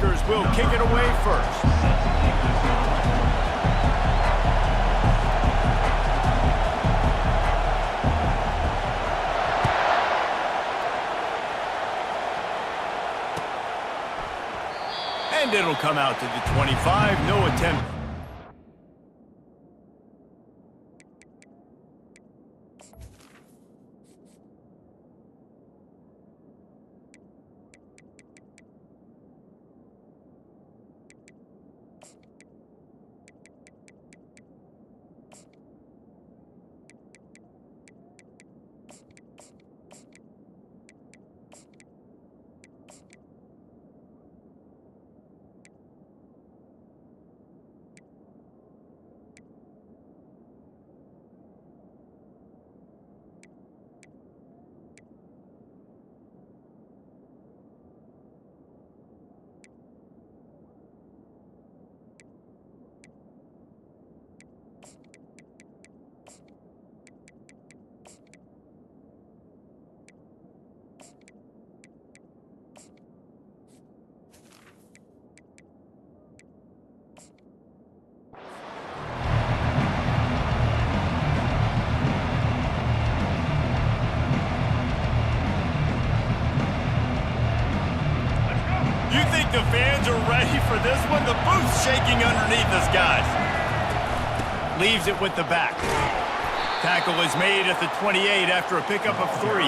Cornhuskers will kick it away first. And it'll come out to the 25. No attempt. The fans are ready for this one. The booth's shaking underneath us, guys. Leaves it with the back. Tackle is made at the 28 after a pickup of 3.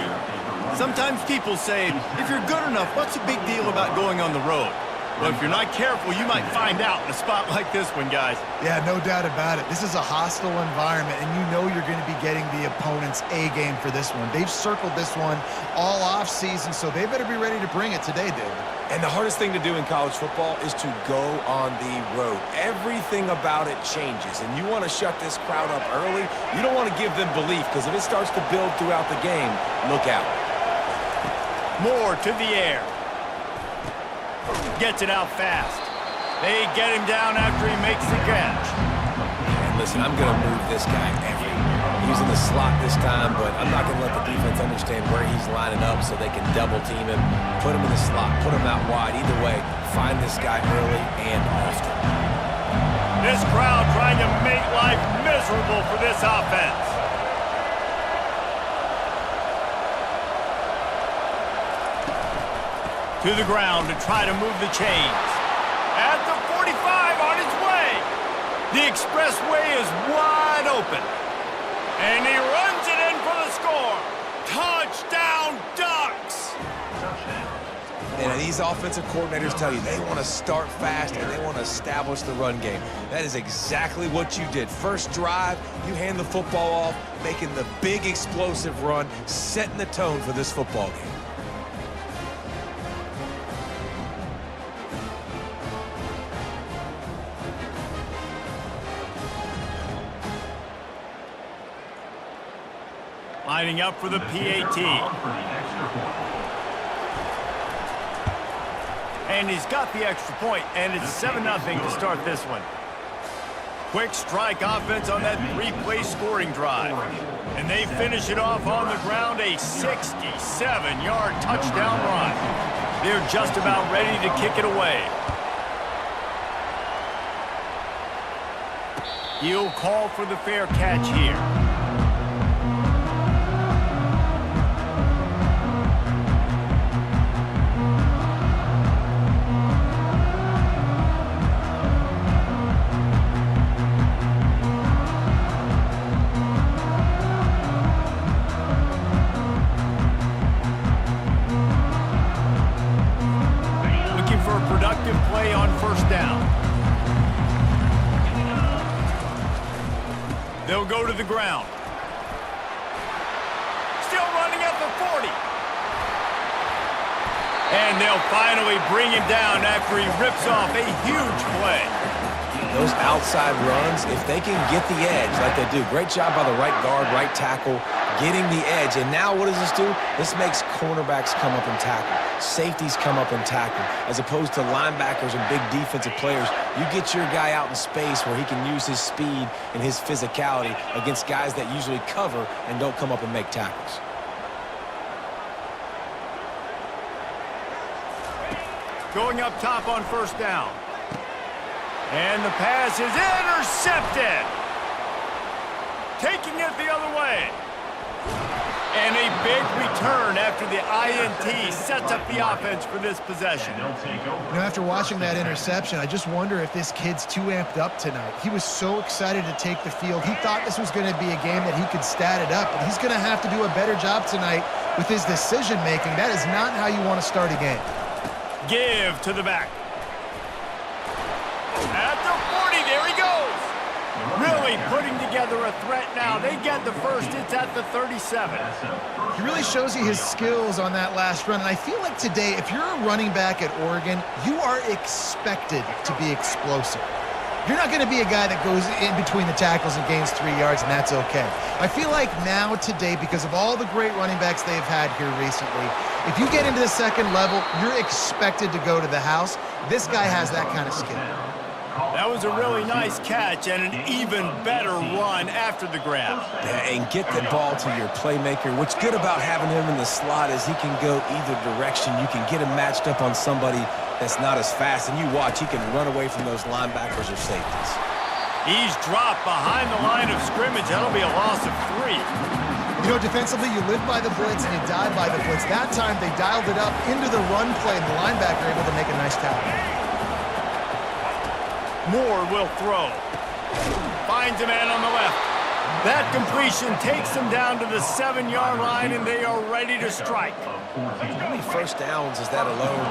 Sometimes people say, if you're good enough, what's the big deal about going on the road? Well, if you're not careful, you might find out in a spot like this one, guys. Yeah, no doubt about it. This is a hostile environment, and you know you're going to be getting the opponent's A-game for this one. They've circled this one all off-season, so they better be ready to bring it today, David. And the hardest thing to do in college football is to go on the road. Everything about it changes, and you want to shut this crowd up early. You don't want to give them belief, because if it starts to build throughout the game, look out. Moore to the air. Gets it out fast. They get him down after he makes the catch. And listen, I'm going to move this guy everywhere. He's in the slot this time, but I'm not going to let the defense understand where he's lining up so they can double team him, put him in the slot, put him out wide. Either way, find this guy early and often. This crowd trying to make life miserable for this offense. To the ground to try to move the chains. At the 45 on his way. The expressway is wide open. And he runs it in for the score. Touchdown, Ducks! And these offensive coordinators tell you they want to start fast and they want to establish the run game. That is exactly what you did. First drive, you hand the football off, making the big explosive run, setting the tone for this football game. Lining up for the PAT. And he's got the extra point, and it's 7-0 to start this one. Quick strike offense on that 3-play scoring drive. And they finish it off on the ground, a 67-yard touchdown run. They're just about ready to kick it away. He'll call for the fair catch here. Play on first down. They'll go to the ground. Still running at the 40. And they'll finally bring him down after he rips off a huge play. Those outside runs, if they can get the edge like they do, great job by the right guard, right tackle, getting the edge. And now what does this do? This makes cornerbacks come up and tackle. Safeties come up and tackle. As opposed to linebackers and big defensive players, you get your guy out in space where he can use his speed and his physicality against guys that usually cover and don't come up and make tackles. Going up top on first down. And the pass is intercepted. Taking it the other way. And a big return after the INT sets up the offense for this possession. You know, after watching that interception, I just wonder if this kid's too amped up tonight. He was so excited to take the field. He thought this was going to be a game that he could stat it up, but he's going to have to do a better job tonight with his decision-making. That is not how you want to start a game. Give to the back. At the 40, there he goes. Really putting together a threat now. They get the first. It's at the 37. He really shows you his skills on that last run. And I feel like today, if you're a running back at Oregon, you are expected to be explosive. You're not going to be a guy that goes in between the tackles and gains 3 yards, and that's okay. I feel like now today, because of all the great running backs they've had here recently, if you get into the second level, you're expected to go to the house. This guy has that kind of skill. That was a really nice catch and an even better run after the grab. Yeah, and get the ball to your playmaker. What's good about having him in the slot is he can go either direction. You can get him matched up on somebody that's not as fast, and you watch, he can run away from those linebackers or safeties. He's dropped behind the line of scrimmage. That'll be a loss of 3. You know, defensively, you live by the blitz and you die by the blitz. That time, they dialed it up into the run play, and the linebacker able to make a nice tackle. Moore will throw. Finds a man on the left. That completion takes them down to the 7-yard line, and they are ready to strike. How many first downs is that alone,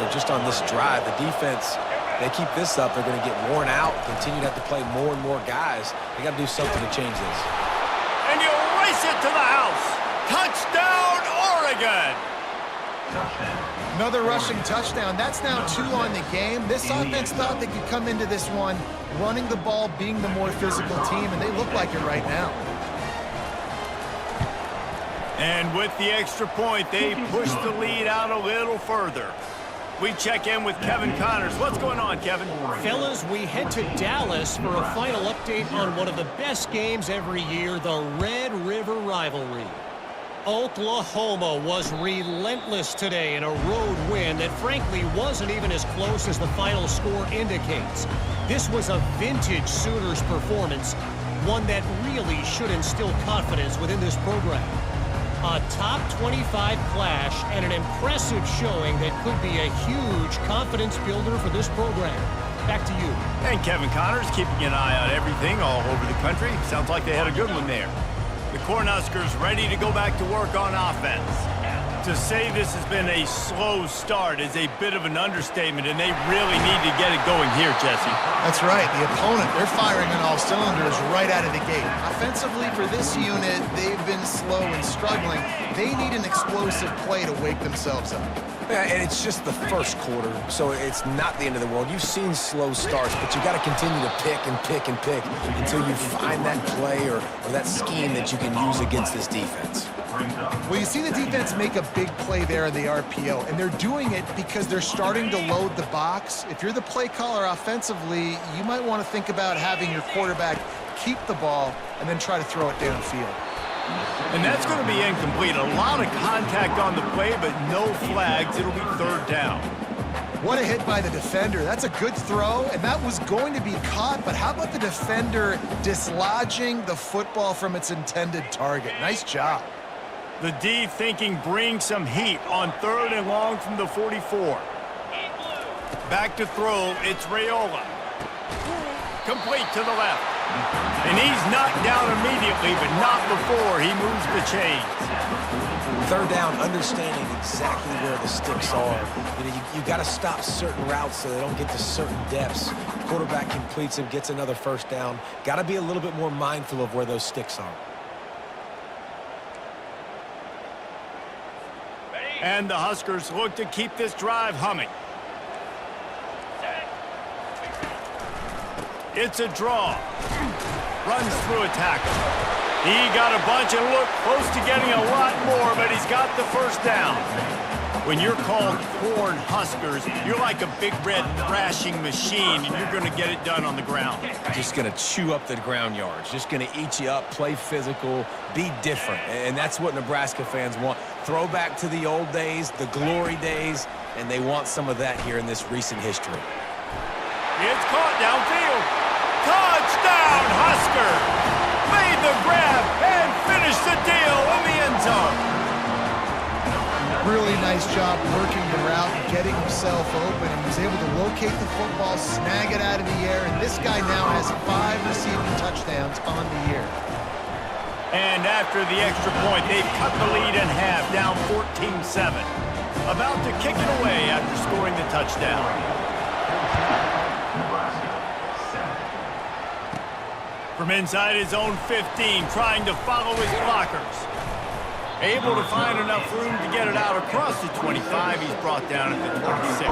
just on this drive? The defense, they keep this up, they're going to get worn out, continue to have to play more and more guys. They got to do something to change this. And you race it to the house. Touchdown, Oregon! Another rushing touchdown. That's now 2 on the game. This offense thought they could come into this one running the ball, being the more physical team, and they look like it right now. And with the extra point, they push the lead out a little further. We check in with Kevin Connors. What's going on, Kevin? Fellas, we head to Dallas for a final update on one of the best games every year, the Red River rivalry. Oklahoma was relentless today in a road win that frankly wasn't even as close as the final score indicates. This was a vintage Sooners performance, one that really should instill confidence within this program. A top 25 clash and an impressive showing that could be a huge confidence builder for this program. Back to you. And Kevin Connors keeping an eye on everything all over the country. Sounds like they had a good one there. The Cornhuskers ready to go back to work on offense. To say this has been a slow start is a bit of an understatement, and they really need to get it going here, Jesse. That's right. The opponent, they're firing on all cylinders right out of the gate. Offensively, for this unit, they've been slow and struggling. They need an explosive play to wake themselves up. Yeah, and it's just the first quarter, so it's not the end of the world. You've seen slow starts, but you got to continue to pick and pick and pick until you find that play or that scheme that you can use against this defense. Well, you see the defense make a big play there in the RPO, and they're doing it because they're starting to load the box. If you're the play caller offensively, you might want to think about having your quarterback keep the ball and then try to throw it downfield. And that's going to be incomplete. A lot of contact on the play, but no flags. It'll be 3rd down. What a hit by the defender. That's a good throw, and that was going to be caught, but how about the defender dislodging the football from its intended target? Nice job. The D thinking bring some heat on 3rd and long from the 44. Back to throw, it's Raiola. Complete to the left. And he's knocked down immediately, but not before he moves the chains. 3rd down, understanding exactly where the sticks are. You got to stop certain routes so they don't get to certain depths. Quarterback completes him, gets another 1st down. Got to be a little bit more mindful of where those sticks are. And the Huskers look to keep this drive humming. It's a draw. Runs through a tackle. He got a bunch and looked close to getting a lot more, but he's got the 1st down. When you're called Corn Huskers, you're like a big red thrashing machine, and you're going to get it done on the ground. Just going to chew up the ground yards. Just going to eat you up, play physical, be different. And that's what Nebraska fans want. Throwback to the old days, the glory days. and they want some of that here in this recent history. It's caught downfield. Touchdown, Husker! Made the grab and finished the deal in the end zone. Really nice job working the route and getting himself open, and he was able to locate the football, snag it out of the air, and this guy now has 5 receiving touchdowns on the year. And after the extra point, they've cut the lead in half, down 14-7. About to kick it away after scoring the touchdown. From inside his own 15, trying to follow his blockers. Able to find enough room to get it out across the 25. He's brought down at the 26.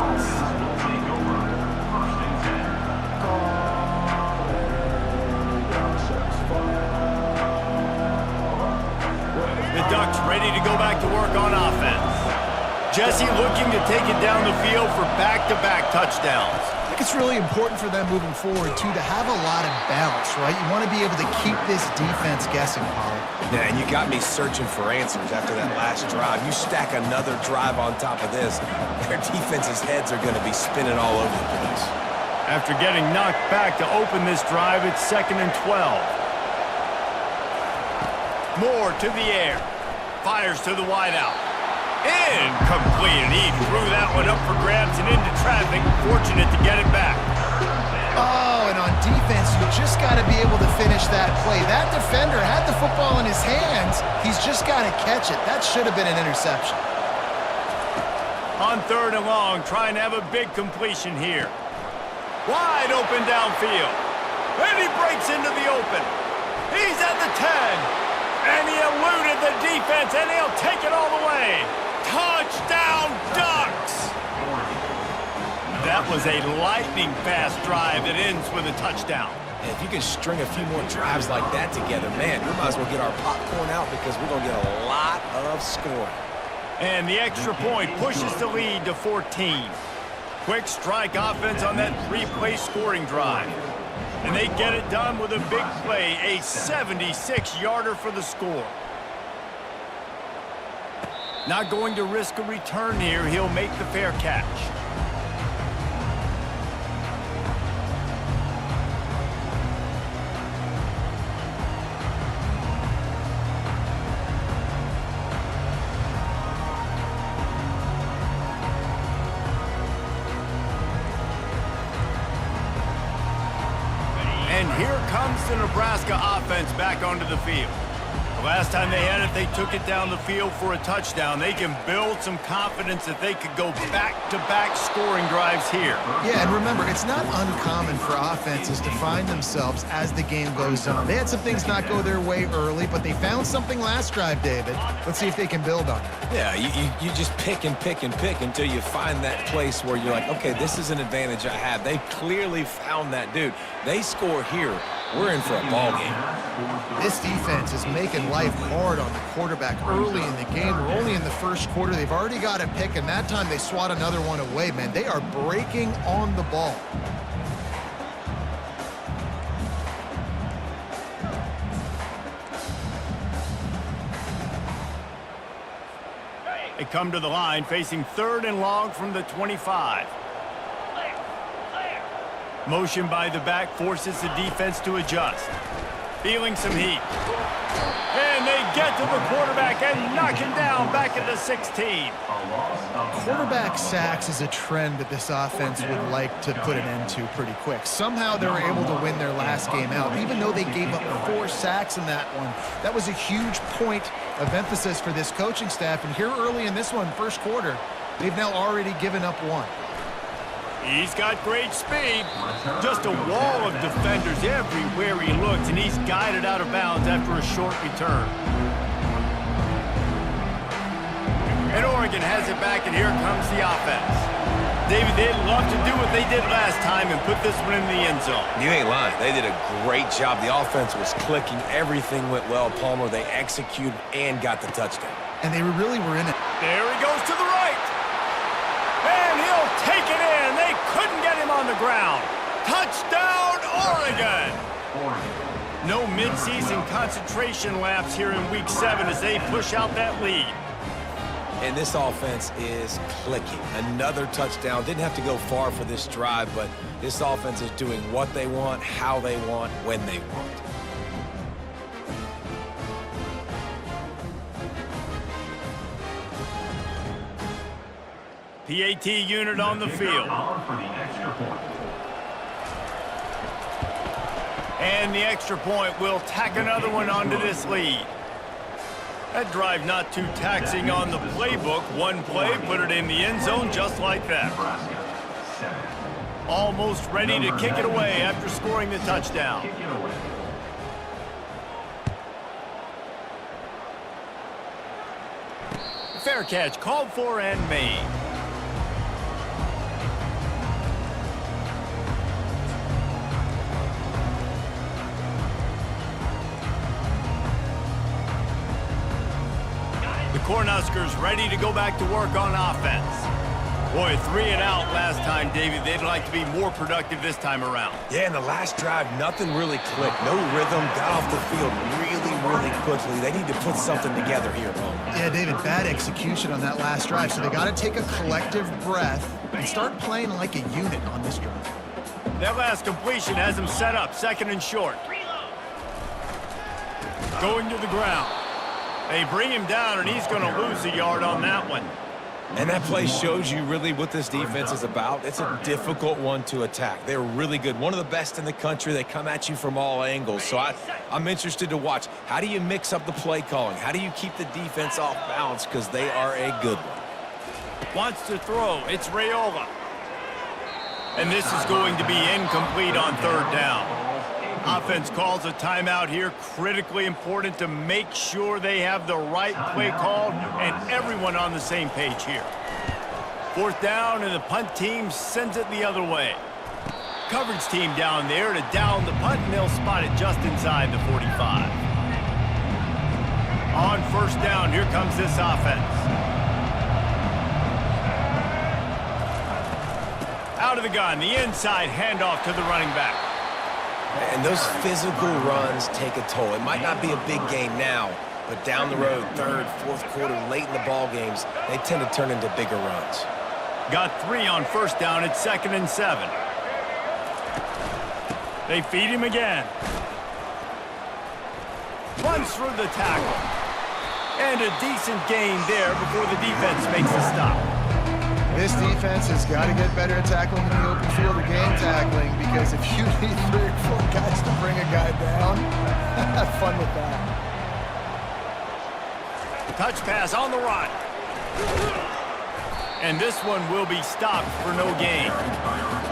The Ducks ready to go back to work on offense. Jesse looking to take it down the field for back-to-back touchdowns. I think it's really important for them moving forward, too, to have a lot of balance, right? You want to be able to keep this defense guessing, Pollard. Yeah, and you got me searching for answers after that last drive. You stack another drive on top of this, their defense's heads are going to be spinning all over the place. After getting knocked back to open this drive, it's 2nd and 12. Moore to the air. Fires to the wideout. Incomplete, and he threw that one up for grabs and into traffic. Fortunate to get it back. Oh, and on defense, you just got to be able to finish that play. That defender had the football in his hands. He's just got to catch it. That should have been an interception. On 3rd and long, trying to have a big completion here. Wide open downfield. And he breaks into the open. He's at the 10. And he eluded the defense, and he'll take it all the way. Touchdown, Ducks! That was a lightning-fast drive that ends with a touchdown. And if you can string a few more drives like that together, man, we might as well get our popcorn out because we're going to get a lot of scoring. And the extra point pushes the lead to 14. Quick strike offense on that 3-play scoring drive. And they get it done with a big play, a 76-yarder for the score. Not going to risk a return here. He'll make the fair catch. And here comes the Nebraska offense back onto the field. The last time they had it, they took it down the field for a touchdown. They can build some confidence that they could go back-to-back scoring drives here. Yeah, and remember, it's not uncommon for offenses to find themselves as the game goes on. They had some things not go their way early, but they found something last drive, David. Let's see if they can build on it. Yeah, you just pick and pick and pick until you find that place where you're like, okay, this is an advantage I have. They clearly found that dude. They score here. We're in for a ball game. This defense is making life hard on the quarterback early in the game. We're only in the first quarter. They've already got a pick, and that time they swat another one away, man. They are breaking on the ball. They come to the line facing 3rd and long from the 25. Motion by the back forces the defense to adjust. Feeling some heat. And they get to the quarterback and knock him down back at the 16. Quarterback sacks is a trend that this offense would like to put an end to pretty quick. Somehow they were able to win their last game out, even though they gave up 4 sacks in that one. That was a huge point of emphasis for this coaching staff. And here early in this one, first quarter, they've now already given up 1. He's got great speed. Just a wall of defenders everywhere he looks, and he's guided out of bounds after a short return. And Oregon has it back, and here comes the offense. David, they'd love to do what they did last time and put this one in the end zone. You ain't lying. They did a great job. The offense was clicking. Everything went well, Palmer. They executed and got the touchdown. And they really were in it. There he goes to the right. And he'll take it in. They couldn't get him on the ground. Touchdown, Oregon! No midseason concentration laps here in Week 7 as they push out that lead. And this offense is clicking. Another touchdown. Didn't have to go far for this drive, but this offense is doing what they want, how they want, when they want. PAT unit on the field. And the extra point will tack another one onto this lead. That drive not too taxing on the playbook. One play, put it in the end zone just like that. Almost ready to kick it away after scoring the touchdown. Fair catch called for and made. Cornhuskers ready to go back to work on offense. Boy, 3 and out last time, David. They'd like to be more productive this time around. Yeah, in the last drive, nothing really clicked. No rhythm, got off the field really quickly. They need to put something together here, Bo. Yeah, David, bad execution on that last drive, so they got to take a collective breath and start playing like a unit on this drive. That last completion has them set up, 2nd and short. Going to the ground. They bring him down, and he's going to lose a yard on that one. And that play shows you really what this defense is about. It's a difficult one to attack. They're really good. One of the best in the country. They come at you from all angles. So I'm interested to watch. How do you mix up the play calling? How do you keep the defense off balance? Because they are a good one. Wants to throw. It's Raiola. And this is going to be incomplete on 3rd down. Offense calls a timeout here. Critically important to make sure they have the right play called and everyone on the same page here. 4th down, and the punt team sends it the other way. Coverage team down there to down the punt, and they'll spot it just inside the 45. On 1st down, here comes this offense. Out of the gun, the inside handoff to the running back. And those physical runs take a toll. It might not be a big game now, but down the road, 3rd, 4th quarter, late in the ball games, they tend to turn into bigger runs. Got 3 on 1st down. It's 2nd and 7. They feed him again. Runs through the tackle. And a decent gain there before the defense makes the stop. This defense has got to get better at tackling in the open field or game tackling, because if you need 3 or 4 guys to bring a guy down, have fun with that. Touch pass on the run. And this one will be stopped for no gain.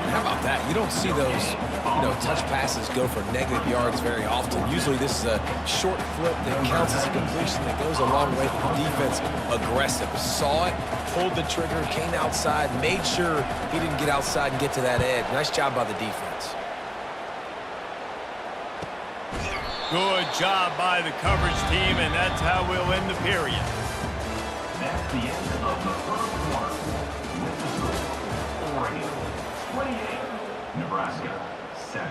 How about that? You don't see those, touch passes go for negative yards very often. Usually this is a short flip that counts as a completion that goes a long way. The defense aggressive. Saw it, pulled the trigger, came outside, made sure he didn't get outside and get to that edge. Nice job by the defense. Good job by the coverage team, and that's how we'll end the period. That's the end of the 1st quarter. With the score, Oregon 28, Nebraska 7.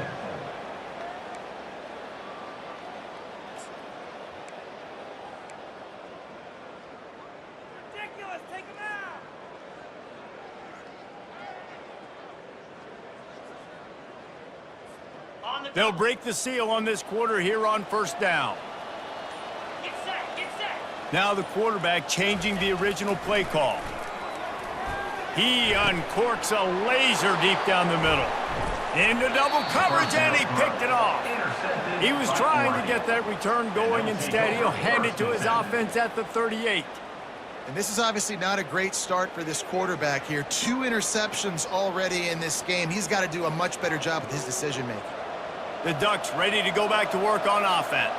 Ridiculous! Take him out! They'll break the seal on this quarter here on 1st down. Get set, get set. Now the quarterback changing the original play call. He uncorks a laser deep down the middle. Into double coverage, and he picked it off. He was trying to get that return going. Instead, he'll hand it to his offense at the 38. And this is obviously not a great start for this quarterback here. 2 interceptions already in this game. He's got to do a much better job with his decision-making. The Ducks ready to go back to work on offense.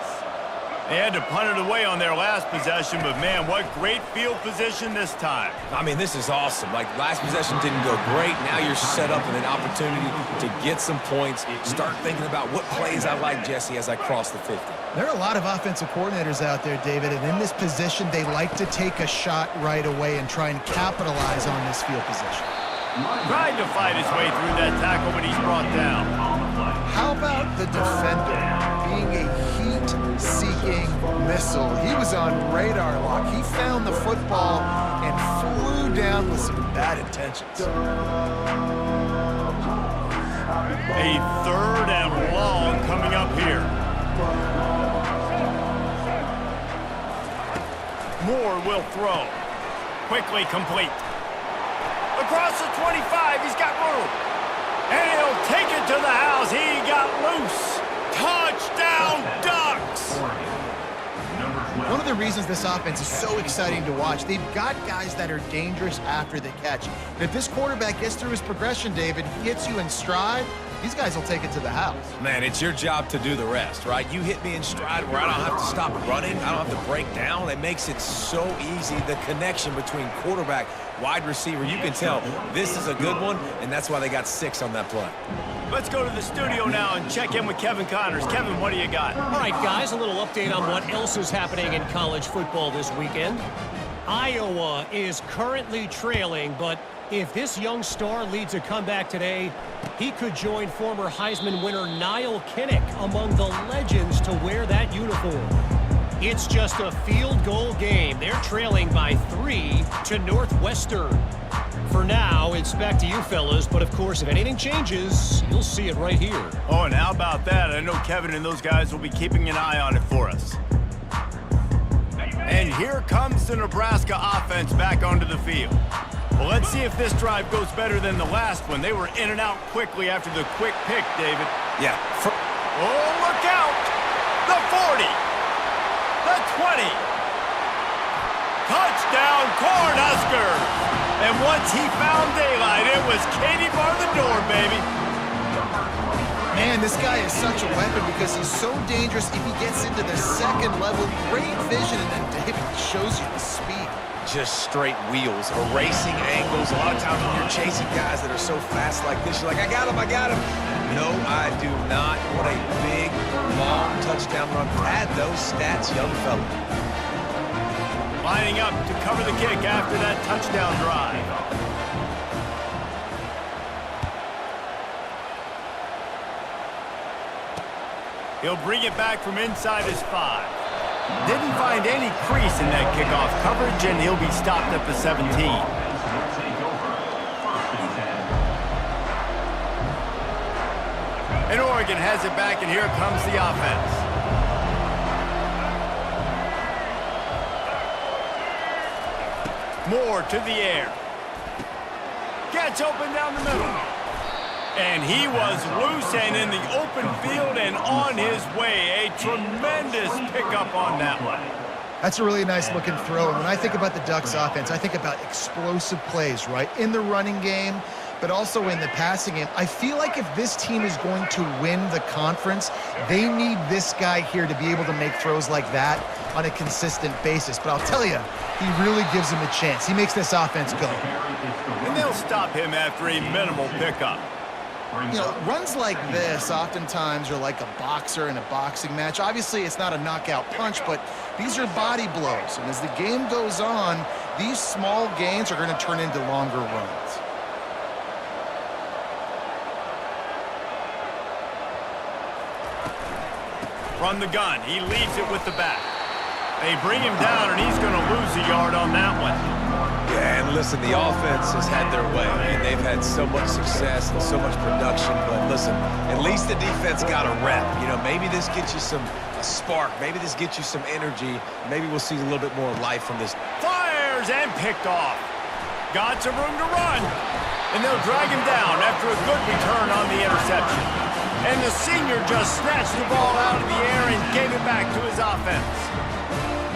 They had to punt it away on their last possession, but man, what great field position this time. I mean, this is awesome. Like, last possession didn't go great. Now you're set up with an opportunity to get some points. Start thinking about what plays I like, Jesse, as I cross the 50. There are a lot of offensive coordinators out there, David, and in this position, they like to take a shot right away and try and capitalize on this field position. Tried to fight his way through that tackle, but he's brought down. How about the defender being a heat-seeking missile? He was on radar lock. He found the football and around with some bad intentions. A 3rd and long coming up here. Moore will throw. Quickly complete. Across the 25, he's got room. And he'll take it to the house. He got loose. Touchdown, Ducks! One of the reasons this offense is so exciting to watch, they've got guys that are dangerous after the catch. And if this quarterback gets through his progression, David, he hits you in stride, these guys will take it to the house. Man, it's your job to do the rest, right? You hit me in stride where I don't have to stop running. I don't have to break down. It makes it so easy. The connection between quarterback, wide receiver, you can tell this is a good one, and that's why they got 6 on that play. Let's go to the studio now and check in with Kevin Connors. Kevin, what do you got? All right, guys, a little update on what else is happening in college football this weekend. Iowa is currently trailing, but if this young star leads a comeback today, he could join former Heisman winner Niall Kinnick among the legends to wear that uniform. It's just a field goal game. They're trailing by 3 to Northwestern. For now, it's back to you fellas, but of course, if anything changes, you'll see it right here. Oh, and how about that? I know Kevin and those guys will be keeping an eye on it for us. And here comes the Nebraska offense back onto the field. Well, let's see if this drive goes better than the last one. They were in and out quickly after the quick pick, David. Yeah. Oh, look out! The 40! The 20! Touchdown, Cornhuskers! And once he found daylight, it was Katie bar the door, baby. Man, this guy is such a weapon because he's so dangerous if he gets into the second level. Great vision, and then David shows you the speed. Just straight wheels, erasing angles. A lot of times when you're chasing guys that are so fast like this, you're like, I got him, I got him. No, I do not. What a big, long touchdown run. Pad those stats, young fella. Lining up to cover the kick after that touchdown drive. He'll bring it back from inside his 5. Didn't find any crease in that kickoff coverage, and he'll be stopped at the 17. And Oregon has it back, and here comes the offense. Moore to the air. Gets open down the middle. And he was loose and in the open field and on his way. A tremendous pickup on that one. That's a really nice looking throw. And when I think about the Ducks offense, I think about explosive plays, right? In the running game, but also in the passing game. I feel like if this team is going to win the conference, they need this guy here to be able to make throws like that on a consistent basis. But I'll tell you, he really gives him a chance. He makes this offense go. And they'll stop him after a minimal pickup. You know, runs like this oftentimes are like a boxer in a boxing match. Obviously, it's not a knockout punch, but these are body blows. And as the game goes on, these small gains are going to turn into longer runs. From the gun, he leaves it with the back. They bring him down, and he's going to lose a yard on that one. Yeah, and listen, the offense has had their way. I mean, they've had so much success and so much production, but listen, at least the defense got a rep. You know, maybe this gets you a spark. Maybe this gets you some energy. Maybe we'll see a little bit more life from this. Fires and picked off. Got some room to run. And they'll drag him down after a good return on the interception. And the senior just snatched the ball out of the air and gave it back to his offense.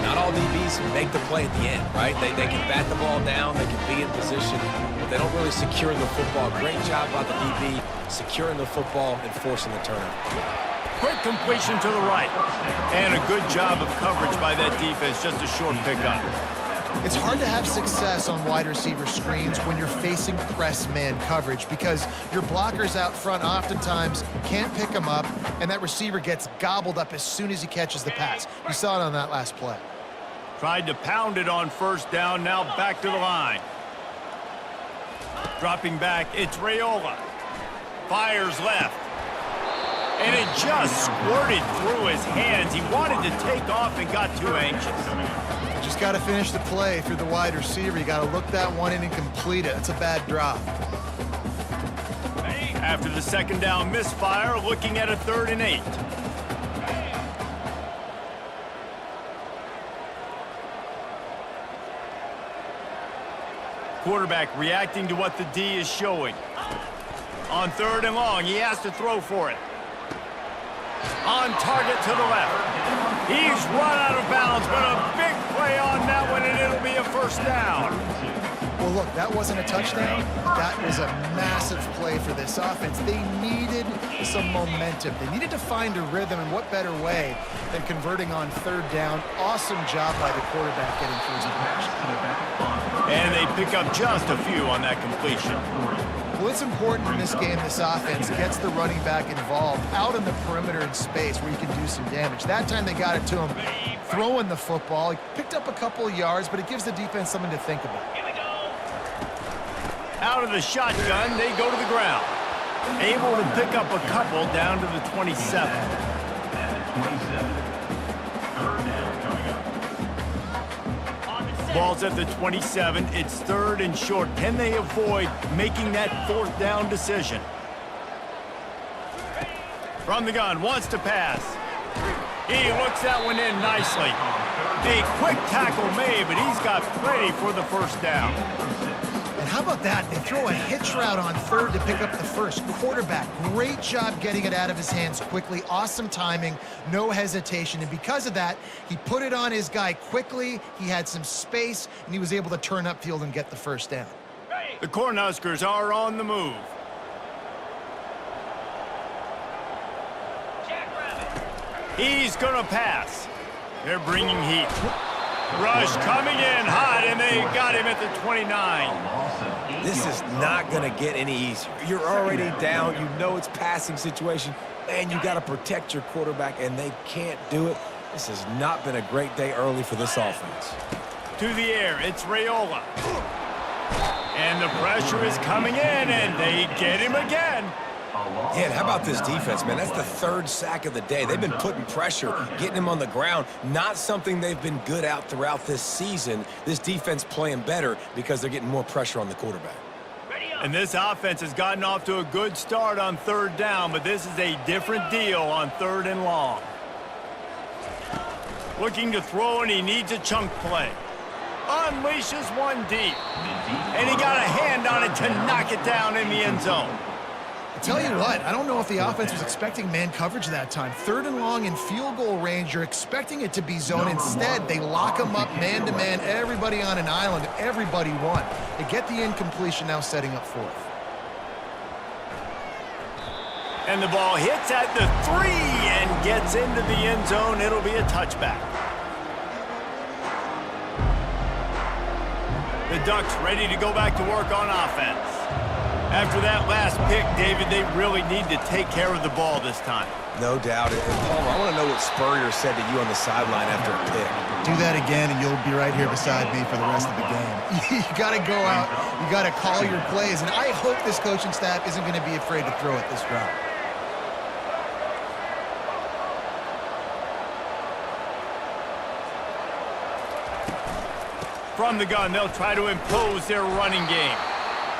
Not all DBs make the play at the end, right? They can bat the ball down, they can be in position, but they don't really secure the football. Great job by the DB securing the football and forcing the turnover. Quick completion to the right. And a good job of coverage by that defense, just a short pickup. It's hard to have success on wide receiver screens when you're facing press man coverage because your blockers out front oftentimes can't pick them up, and that receiver gets gobbled up as soon as he catches the pass. You saw it on that last play. Tried to pound it on first down, now back to the line. Dropping back, it's Raiola. Fires left. And it just squirted through his hands. He wanted to take off and got too anxious. Just got to finish the play through the wide receiver. You got to look that one in and complete it. That's a bad drop. After the second down misfire, looking at a 3rd and 8. Quarterback reacting to what the D is showing. On 3rd and long, he has to throw for it. On target to the left. He's run out of bounds, but a big play on that one, and it'll be a 1st down. Well, look, that wasn't a touchdown. That was a massive play for this offense. They needed some momentum. They needed to find a rhythm, and what better way than converting on 3rd down. Awesome job by the quarterback getting through his completion. And they pick up just a few on that completion. Well, it's important in this game, this offense gets the running back involved out in the perimeter in space where you can do some damage. That time they got it to him throwing the football. He picked up a couple of yards, but it gives the defense something to think about. Out of the shotgun, they go to the ground. Able to pick up a couple down to the 27. Ball's at the 27. It's 3rd and short. Can they avoid making that 4th down decision? From the gun, wants to pass. He looks that one in nicely. A quick tackle made, but he's got plenty for the 1st down. And how about that? They throw a hitch route on 3rd to pick up the 1st. Quarterback, great job getting it out of his hands quickly. Awesome timing, no hesitation. And because of that, he put it on his guy quickly. He had some space, and he was able to turn upfield and get the 1st down. The Cornhuskers are on the move. He's going to pass. They're bringing heat. Rush coming in hot, and they got him at the 29. This is not going to get any easier. You're already down. You know it's passing situation, and you got to protect your quarterback, and they can't do it. This has not been a great day early for this offense. To the air, it's Raiola. And the pressure is coming in, and they get him again. Yeah, and how about this defense, man? That's the 3rd sack of the day. They've been putting pressure, getting him on the ground. Not something they've been good at throughout this season. This defense playing better because they're getting more pressure on the quarterback. And this offense has gotten off to a good start on 3rd down, but this is a different deal on 3rd and long. Looking to throw, and he needs a chunk play. Unleashes one deep. And he got a hand on it to knock it down in the end zone. Tell you what, I don't know if the offense was expecting man coverage that time. 3rd and long in field goal range, you're expecting it to be zone. Instead, they lock them up man-to-man, everybody on an island, everybody won. They get the incompletion, now setting up 4th. And the ball hits at the 3 and gets into the end zone. It'll be a touchback. The Ducks ready to go back to work on offense. After that last pick, David, they really need to take care of the ball this time. No doubt. And Palmer, I want to know what Spurrier said to you on the sideline after a pick. Do that again, and you'll be right here beside me for the rest of the game. You got to go out. You got to call your plays. And I hope this coaching staff isn't going to be afraid to throw it this drop. From the gun, they'll try to impose their running game.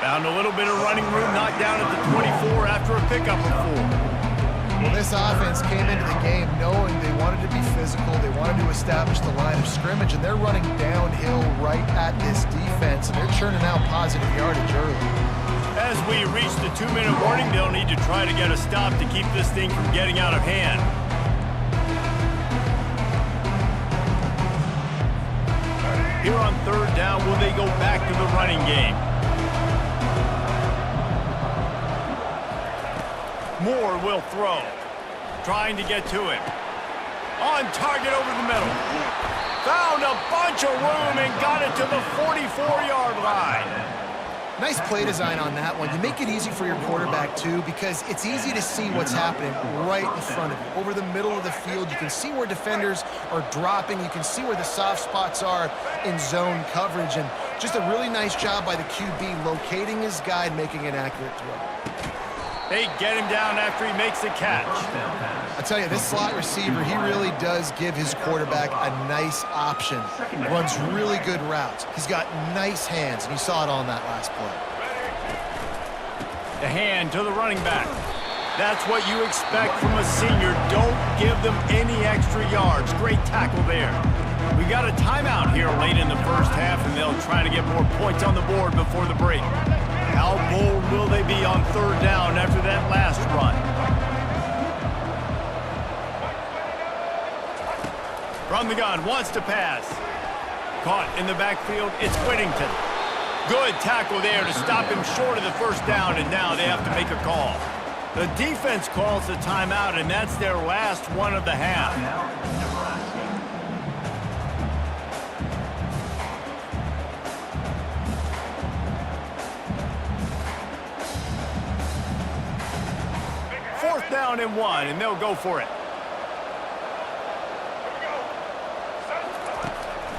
Found a little bit of running room, knocked down at the 24 after a pickup of 4. Well, this offense came into the game knowing they wanted to be physical, they wanted to establish the line of scrimmage, and they're running downhill right at this defense, and they're churning out positive yardage early. As we reach the 2-minute warning, they'll need to try to get a stop to keep this thing from getting out of hand. Here on 3rd down, will they go back to the running game? Moore will throw. Trying to get to him. On target over the middle. Found a bunch of room and got it to the 44-yard line. Nice play design on that one. You make it easy for your quarterback, too, because it's easy to see what's happening right in front of you. Over the middle of the field, you can see where defenders are dropping. You can see where the soft spots are in zone coverage. And just a really nice job by the QB locating his guy and making an accurate throw. They get him down after he makes the catch. I tell you, this slot receiver, he really does give his quarterback a nice option. Runs really good routes. He's got nice hands, and you saw it on that last play. The hand to the running back. That's what you expect from a senior. Don't give them any extra yards. Great tackle there. We got a timeout here late in the first half, and they'll try to get more points on the board before the break. How bold will they be on third down after that last run? From the gun, wants to pass. Caught in the backfield, it's Whittington. Good tackle there to stop him short of the first down, and now they have to make a call. The defense calls the timeout, and that's their last one of the half. Fourth down and 1, and they'll go for it.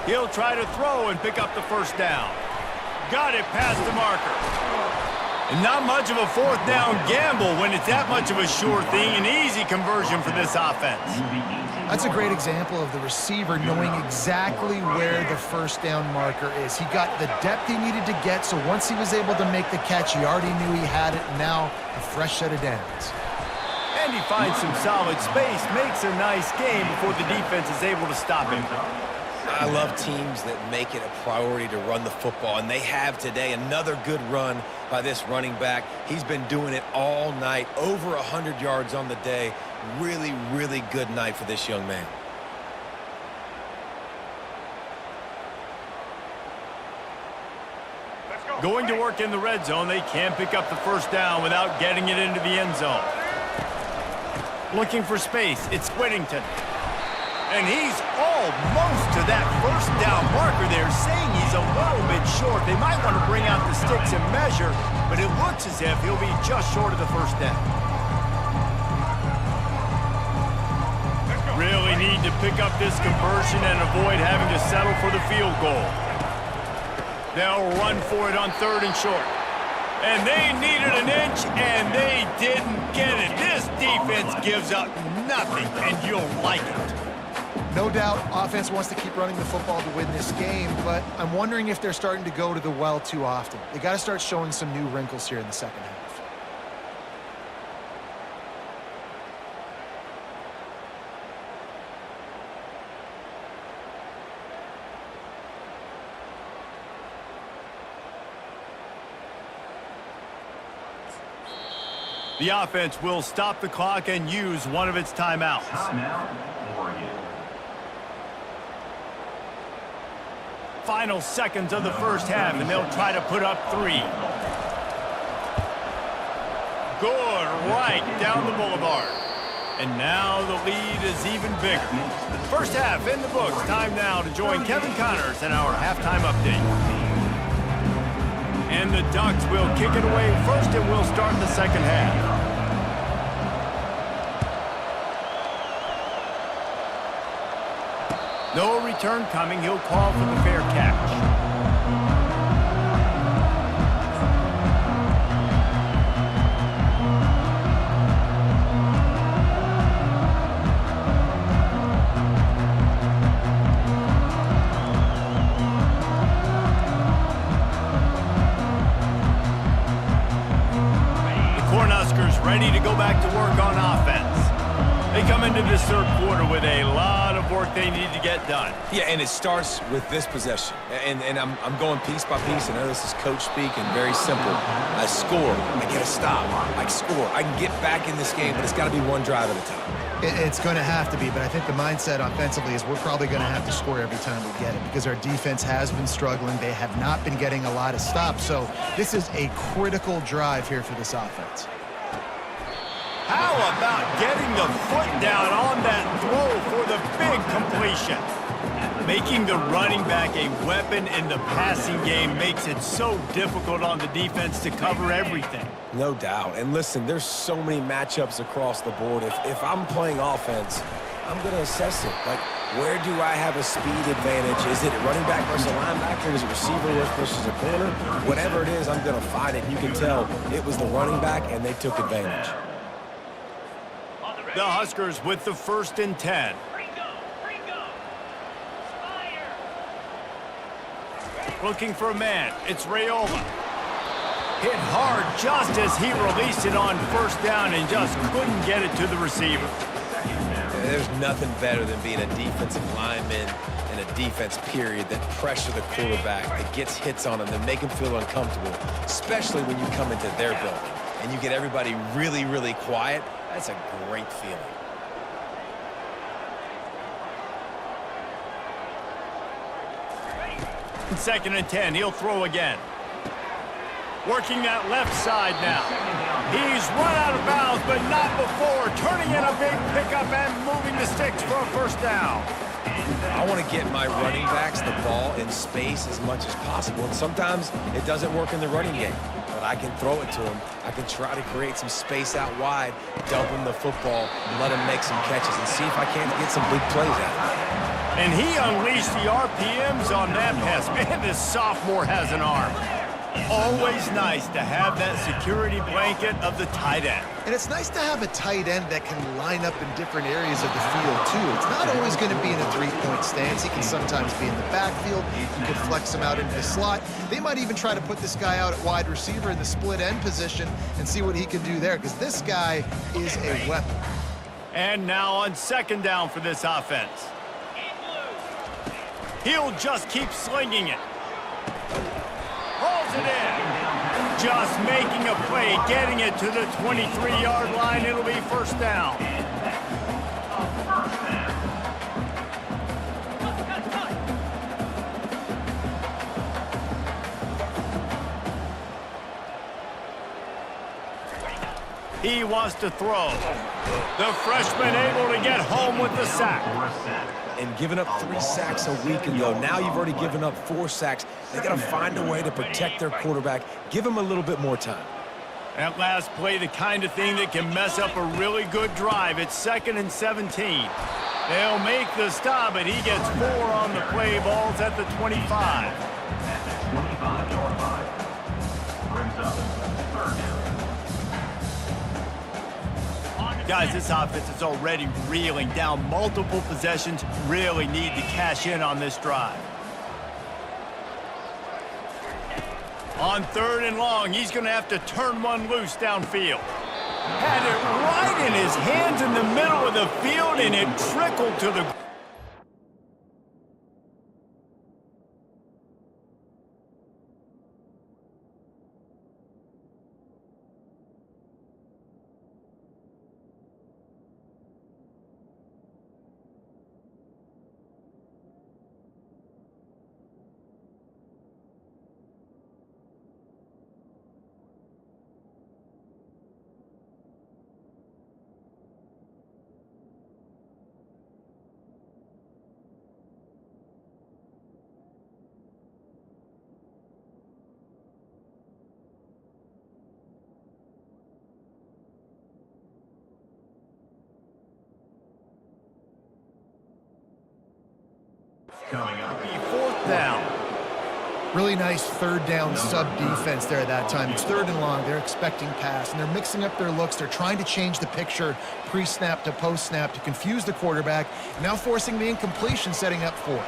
He'll try to throw and pick up the first down. Got it past the marker. And not much of a fourth down gamble when it's that much of a sure thing. An easy conversion for this offense. That's a great example of the receiver knowing exactly where the first down marker is. He got the depth he needed to get, so once he was able to make the catch, he already knew he had it, and now a fresh set of downs. And he finds some solid space, makes a nice game before the defense is able to stop him. I love teams that make it a priority to run the football, and they have today. Another good run by this running back. He's been doing it all night, over 100 yards on the day. Really, really good night for this young man. Going to work in the red zone, they can't pick up the first down without getting it into the end zone. Looking for space, it's Whittington. And he's almost to that first down marker there, saying he's a little bit short. They might want to bring out the sticks and measure, but it looks as if he'll be just short of the first down. Really need to pick up this conversion and avoid having to settle for the field goal. They'll run for it on third and short. And they needed an inch, and they didn't get it. This defense gives up nothing, and you'll like it. No doubt, offense wants to keep running the football to win this game, but I'm wondering if they're starting to go to the well too often. They got to start showing some new wrinkles here in the second half. The offense will stop the clock and use one of its timeouts. Timeout, Oregon. Final seconds of the first half, and they'll try to put up 3. Good, right down the boulevard. And now the lead is even bigger. First half in the books. Time now to join Kevin Connors in our halftime update. And the Ducks will kick it away first, and we'll start the second half. No return coming. He'll call for the fair catch. Ready to go back to work on offense. They come into this third quarter with a lot of work they need to get done. Yeah, and it starts with this possession. And I'm going piece by piece. I know this is coach speak and very simple. I score. I get a stop. I score. I can get back in this game, but it's got to be one drive at a time. It's going to have to be, but I think the mindset offensively is we're probably going to have to score every time we get it because our defense has been struggling. They have not been getting a lot of stops. So this is a critical drive here for this offense. How about getting the foot down on that throw for the big completion? Making the running back a weapon in the passing game makes it so difficult on the defense to cover everything. No doubt. And listen, there's so many matchups across the board. If I'm playing offense, I'm going to assess it. Like, where do I have a speed advantage? Is it a running back versus a linebacker? Is it receiver versus a corner? Whatever it is, I'm going to find it. You can tell it was the running back, and they took advantage. The Huskers with the 1st and 10. Looking for a man. It's Rayola. Hit hard just as he released it on 1st down and just couldn't get it to the receiver. There's nothing better than being a defensive lineman in a defense period that pressure the quarterback, that gets hits on him, that make him feel uncomfortable, especially when you come into their building and you get everybody really, really quiet. That's a great feeling. Second and 10, he'll throw again. Working that left side now. He's run out of bounds, but not before. Turning in a big pickup and moving the sticks for a 1st down. I want to get my running backs the ball in space as much as possible. And sometimes it doesn't work in the running game, but I can throw it to them. I can try to create some space out wide, dump them the football, and let them make some catches and see if I can't get some big plays out of it. And he unleashed the RPMs on that pass. Man, this sophomore has an arm. Always nice to have that security blanket of the tight end. And it's nice to have a tight end that can line up in different areas of the field, too. It's not always going to be in a three-point stance. He can sometimes be in the backfield. You can flex him out into the slot. They might even try to put this guy out at wide receiver in the split end position and see what he can do there, because this guy is a weapon. And now on 2nd down for this offense. He'll just keep slinging it. Hauls it in. Just making a play, getting it to the 23-yard line. It'll be 1st down. He wants to throw. The freshman able to get home with the sack. And giving up 3 sacks a week ago. Now you've already given up 4 sacks. They got to find a way to protect their quarterback. Give him a little bit more time. That last play, the kind of thing that can mess up a really good drive. It's 2nd and 17. They'll make the stop, but he gets 4 on the play. Ball's at the 25. 25-yard line. Brings up 3rd down. Guys, this offense is already reeling down multiple possessions. Really need to cash in on this drive. On 3rd and long, he's going to have to turn one loose downfield. Had it right in his hands in the middle of the field, and it trickled to the... Coming up. 4th down. Really nice 3rd down sub-defense there at that time. It's 3rd and long. They're expecting pass, and they're mixing up their looks. They're trying to change the picture pre-snap to post-snap to confuse the quarterback, now forcing the incompletion, setting up 4th.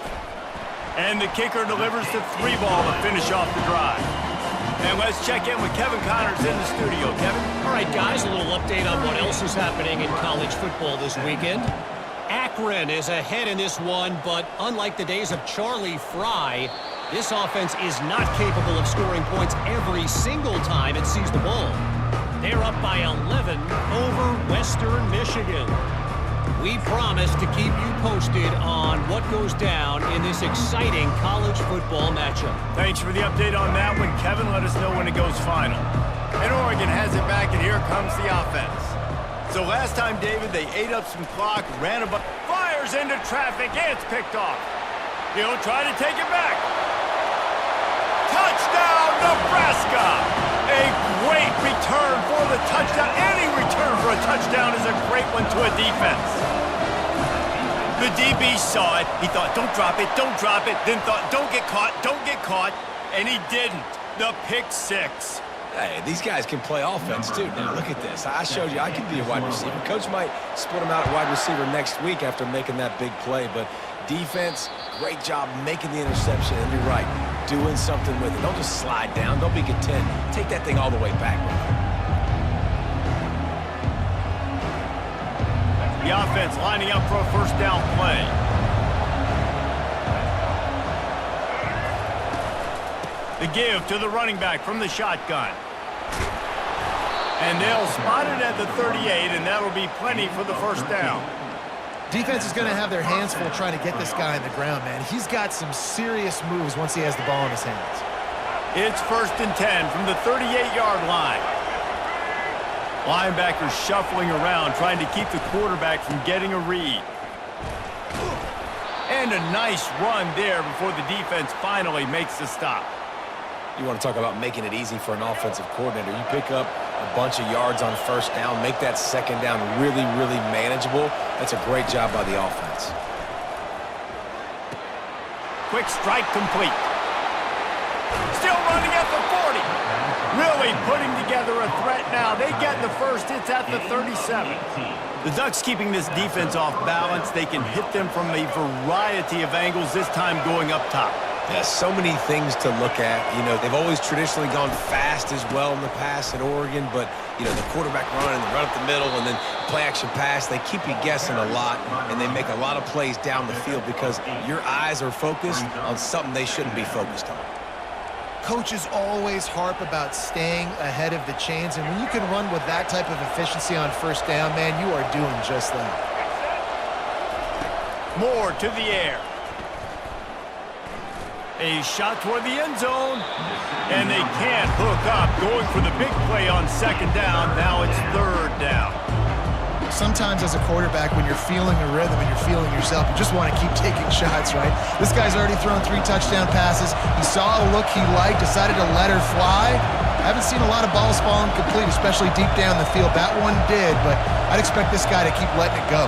And the kicker delivers the 3-ball to finish off the drive. And let's check in with Kevin Connors in the studio. Kevin? All right, guys, a little update on what else is happening in college football this weekend. Akron is ahead in this one, but unlike the days of Charlie Fry, this offense is not capable of scoring points every single time it sees the ball. They're up by 11 over Western Michigan. We promise to keep you posted on what goes down in this exciting college football matchup. Thanks for the update on that one, Kevin. Let us know when it goes final. And Oregon has it back, and here comes the offense. So last time, David, they ate up some clock, ran a fires into traffic, and it's picked off. He'll try to take it back. Touchdown, Nebraska! A great return for the touchdown. Any return for a touchdown is a great one to a defense. The DB saw it. He thought, don't drop it, then thought, don't get caught, and he didn't. The pick six. Hey, these guys can play offense, too. Now, look at this. I showed you I can be a wide receiver. Coach might split him out at wide receiver next week after making that big play, but defense, great job making the interception, and you're right, doing something with it. Don't just slide down. Don't be content. Take that thing all the way back. The offense lining up for a first down play. The give to the running back from the shotgun. And they'll spot it at the 38, and that'll be plenty for the first down. Defense is going to have their hands full trying to get this guy on the ground, man. He's got some serious moves once he has the ball in his hands. It's 1st and 10 from the 38-yard line. Linebackers shuffling around, trying to keep the quarterback from getting a read. And a nice run there before the defense finally makes the stop. You want to talk about making it easy for an offensive coordinator. You pick up a bunch of yards on first down, make that second down really, really manageable. That's a great job by the offense. Quick strike complete. Still running at the 40. Really putting together a threat now. They get the first. It's at the 37. The Ducks keeping this defense off balance. They can hit them from a variety of angles, this time going up top. Yeah, so many things to look at. You know, they've always traditionally gone fast as well in the past at Oregon, but, you know, the quarterback run and the run up the middle and then play-action pass, they keep you guessing a lot, and they make a lot of plays down the field because your eyes are focused on something they shouldn't be focused on. Coaches always harp about staying ahead of the chains, and when you can run with that type of efficiency on first down, man, you are doing just that. More to the air. A shot toward the end zone, and they can't hook up. Going for the big play on second down. Now it's third down. Sometimes as a quarterback, when you're feeling the rhythm and you're feeling yourself, you just want to keep taking shots, right? This guy's already thrown 3 touchdown passes. He saw a look he liked, decided to let her fly. I haven't seen a lot of balls falling complete, especially deep down the field. That one did, but I'd expect this guy to keep letting it go.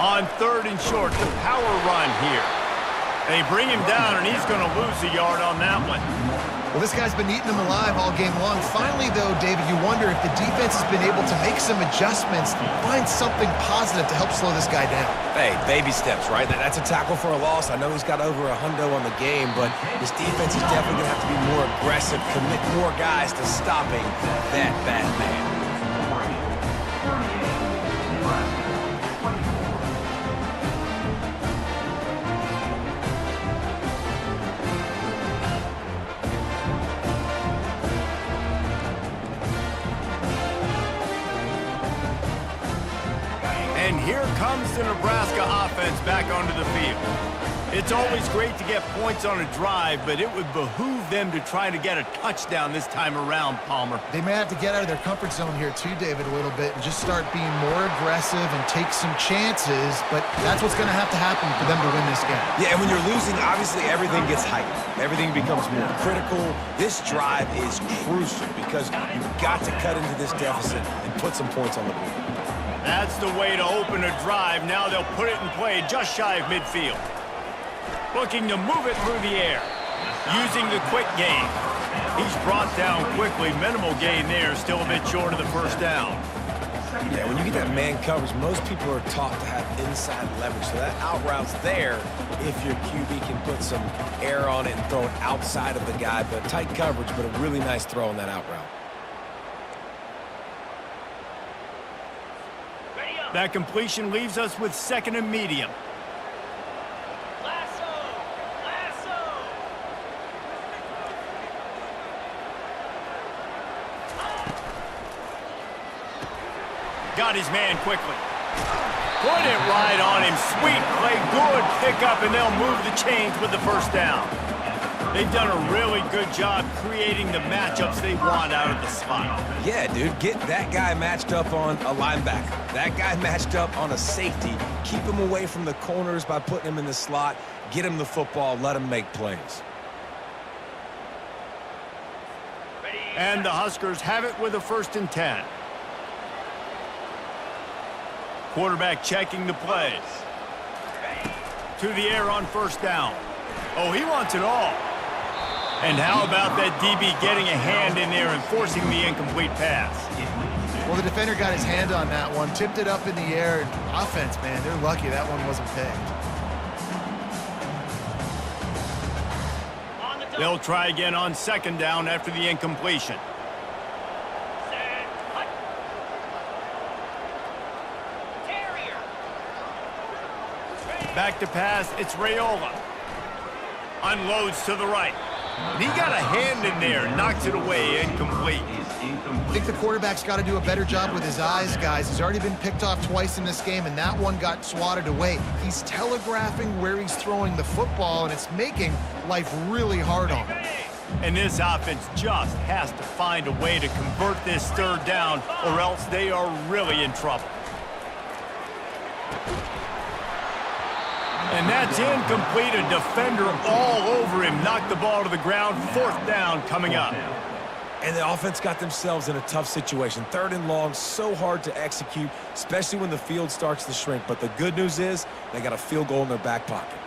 On third and short, the power run here. They bring him down, and he's going to lose a yard on that one. Well, this guy's been eating them alive all game long. Finally, though, David, you wonder if the defense has been able to make some adjustments, find something positive to help slow this guy down. Hey, baby steps, right? That's a tackle for a loss. I know he's got over a hundo on the game, but this defense is definitely going to have to be more aggressive, commit more guys to stopping that bad man. And here comes the Nebraska offense back onto the field. It's always great to get points on a drive, but it would behoove them to try to get a touchdown this time around, Palmer. They may have to get out of their comfort zone here too, David, a little bit, and just start being more aggressive and take some chances, but that's what's going to happen for them to win this game. Yeah, and when you're losing, obviously everything gets heightened. Everything becomes more critical. This drive is crucial because you've got to cut into this deficit and put some points on the board. That's the way to open a drive. Now they'll put it in play just shy of midfield. Looking to move it through the air. Using the quick game. He's brought down quickly. Minimal gain there. Still a bit short of the first down. Yeah, when you get that man coverage, most people are taught to have inside leverage. So that out route's there if your QB can put some air on it and throw it outside of the guy. But tight coverage, but a really nice throw on that out route. That completion leaves us with second and medium. Got his man quickly. Put it right on him. Sweet play. Good pickup, and they'll move the chains with the first down. They've done a really good job creating the matchups they want out of the slot. Yeah, dude, get that guy matched up on a linebacker. That guy matched up on a safety. Keep him away from the corners by putting him in the slot. Get him the football. Let him make plays. And the Huskers have it with a 1st and 10. Quarterback checking the play. To the air on first down. Oh, he wants it all. And how about that DB getting a hand in there and forcing the incomplete pass? Well, the defender got his hand on that one, tipped it up in the air. Offense, man, they're lucky that one wasn't picked. They'll try again on second down after the incompletion. Back to pass, it's Raiola. Unloads to the right. And he got a hand in there, knocks it away, incomplete. I think the quarterback's got to do a better job with his eyes, guys. He's already been picked off twice in this game, and that one got swatted away. He's telegraphing where he's throwing the football, and it's making life really hard on him. And this offense just has to find a way to convert this third down, or else they are really in trouble. And that's incomplete. A defender all over him. Knocked the ball to the ground. Fourth down coming up. And the offense got themselves in a tough situation. Third and long, so hard to execute, especially when the field starts to shrink. But the good news is they got a field goal in their back pocket.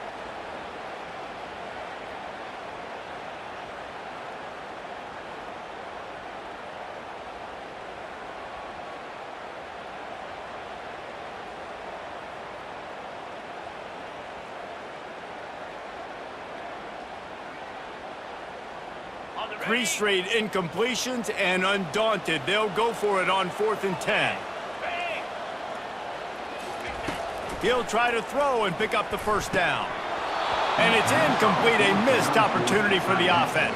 Three straight incompletions, and undaunted, they'll go for it on 4th and 10. He'll try to throw and pick up the first down. And it's incomplete, a missed opportunity for the offense.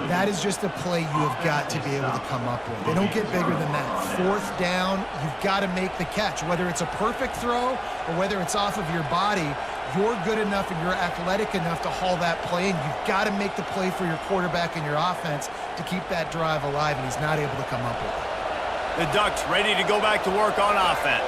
That is just a play you have got to be able to come up with. They don't get bigger than that. Fourth down, you've got to make the catch. Whether it's a perfect throw or whether it's off of your body, you're good enough and you're athletic enough to haul that play, and you've got to make the play for your quarterback and your offense to keep that drive alive, and he's not able to come up with it. The Ducks ready to go back to work on offense.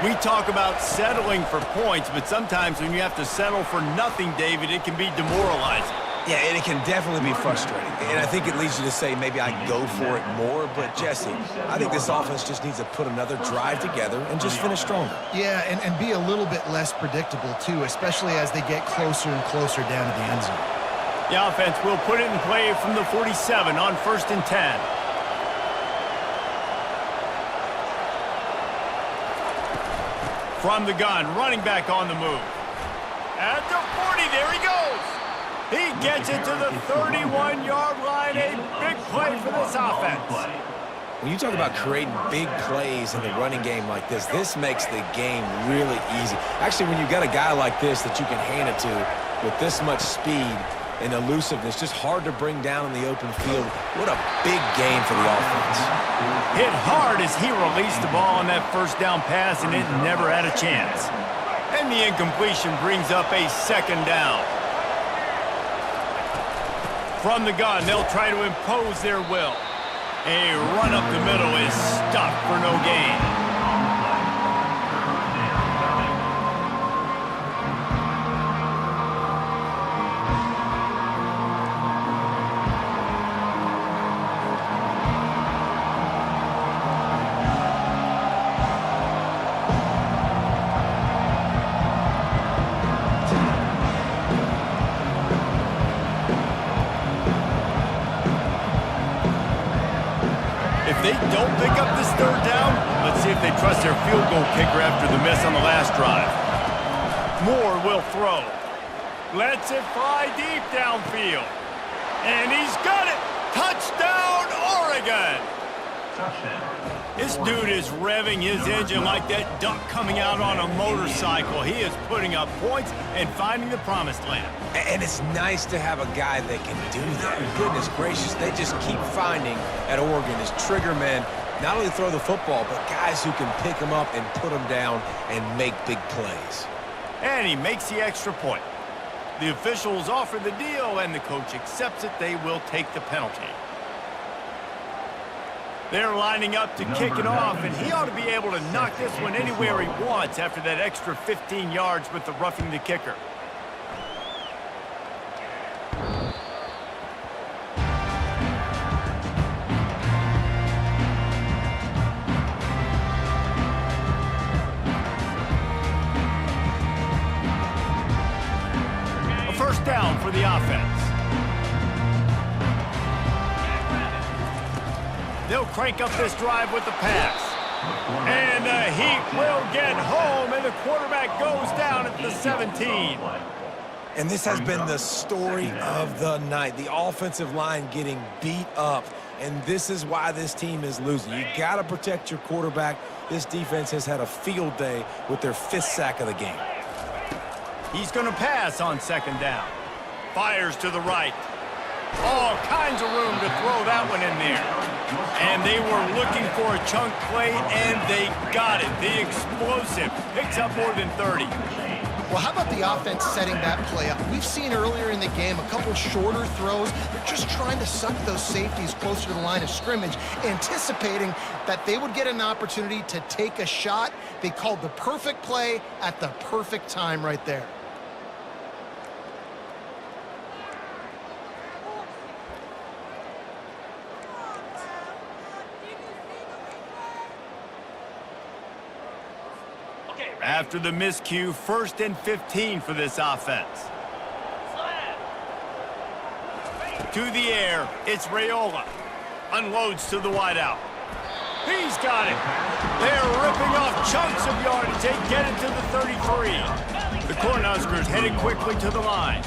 We talk about settling for points, but sometimes when you have to settle for nothing, David, it can be demoralizing. Yeah, and it can definitely be frustrating. And I think it leads you to say maybe I go for it more. But, Jesse, I think this offense just needs to put another drive together and just finish stronger. Yeah, and be a little bit less predictable, too, especially as they get closer and closer down to the end zone. The offense will put it in play from the 47 on 1st and 10. From the gun, running back on the move. At the 40, there he goes. He gets it to the 31-yard line. A big play for this offense. When you talk about creating big plays in the running game like this, this makes the game really easy. Actually, when you've got a guy like this that you can hand it to with this much speed and elusiveness, just hard to bring down in the open field. What a big game for the offense. Hit hard as he released the ball on that first down pass, and it never had a chance. And the incompletion brings up a second down. From the gun, they'll try to impose their will. A run up the middle is stopped for no gain. They don't pick up this third down. Let's see if they trust their field goal kicker after the miss on the last drive. Moore will throw. Lets it fly deep downfield. And he's got it. Touchdown, Oregon. Touchdown. This dude is revving his engine like that duck coming out on a motorcycle. He is putting up points and finding the promised land. And it's nice to have a guy that can do that. Goodness gracious, they just keep finding at Oregon as trigger men, not only throw the football, but guys who can pick them up and put them down and make big plays. And he makes the extra point. The officials offer the deal, and the coach accepts it. They will take the penalty. They're lining up to kick it off, and he ought to be able to knock this one anywhere he wants after that extra 15 yards with the roughing the kicker. offense. They'll crank up this drive with the pass. And the Heat will get home, and the quarterback goes down at the 17. And this has been the story of the night. The offensive line getting beat up. And this is why this team is losing. You got to protect your quarterback. This defense has had a field day with their 5th sack of the game. He's going to pass on 2nd down. Fires to the right. All kinds of room to throw that one in there. And they were looking for a chunk play, and they got it. The explosive picks up more than 30. Well, how about the offense setting that play up? We've seen earlier in the game a couple shorter throws. They're just trying to suck those safeties closer to the line of scrimmage, anticipating that they would get an opportunity to take a shot. They called the perfect play at the perfect time right there. After the miscue, 1st and 15 for this offense. To the air, it's Raiola. Unloads to the wideout. He's got it. They're ripping off chunks of yardage. They get it to the 33. The Cornhuskers headed quickly to the line.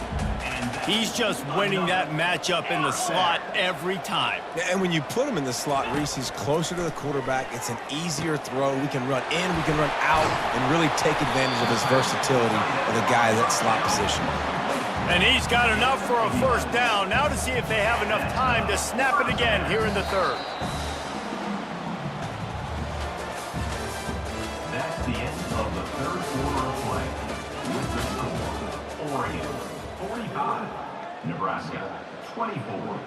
He's just winning that matchup in the slot every time. And when you put him in the slot, Reese, he's closer to the quarterback. It's an easier throw. We can run in, we can run out, and really take advantage of his versatility of the guy in that slot position. And he's got enough for a 1st down. Now to see if they have enough time to snap it again here in the 3rd. That's the end of the 3rd quarter of play. With the score, Oregon 45, Nebraska 24.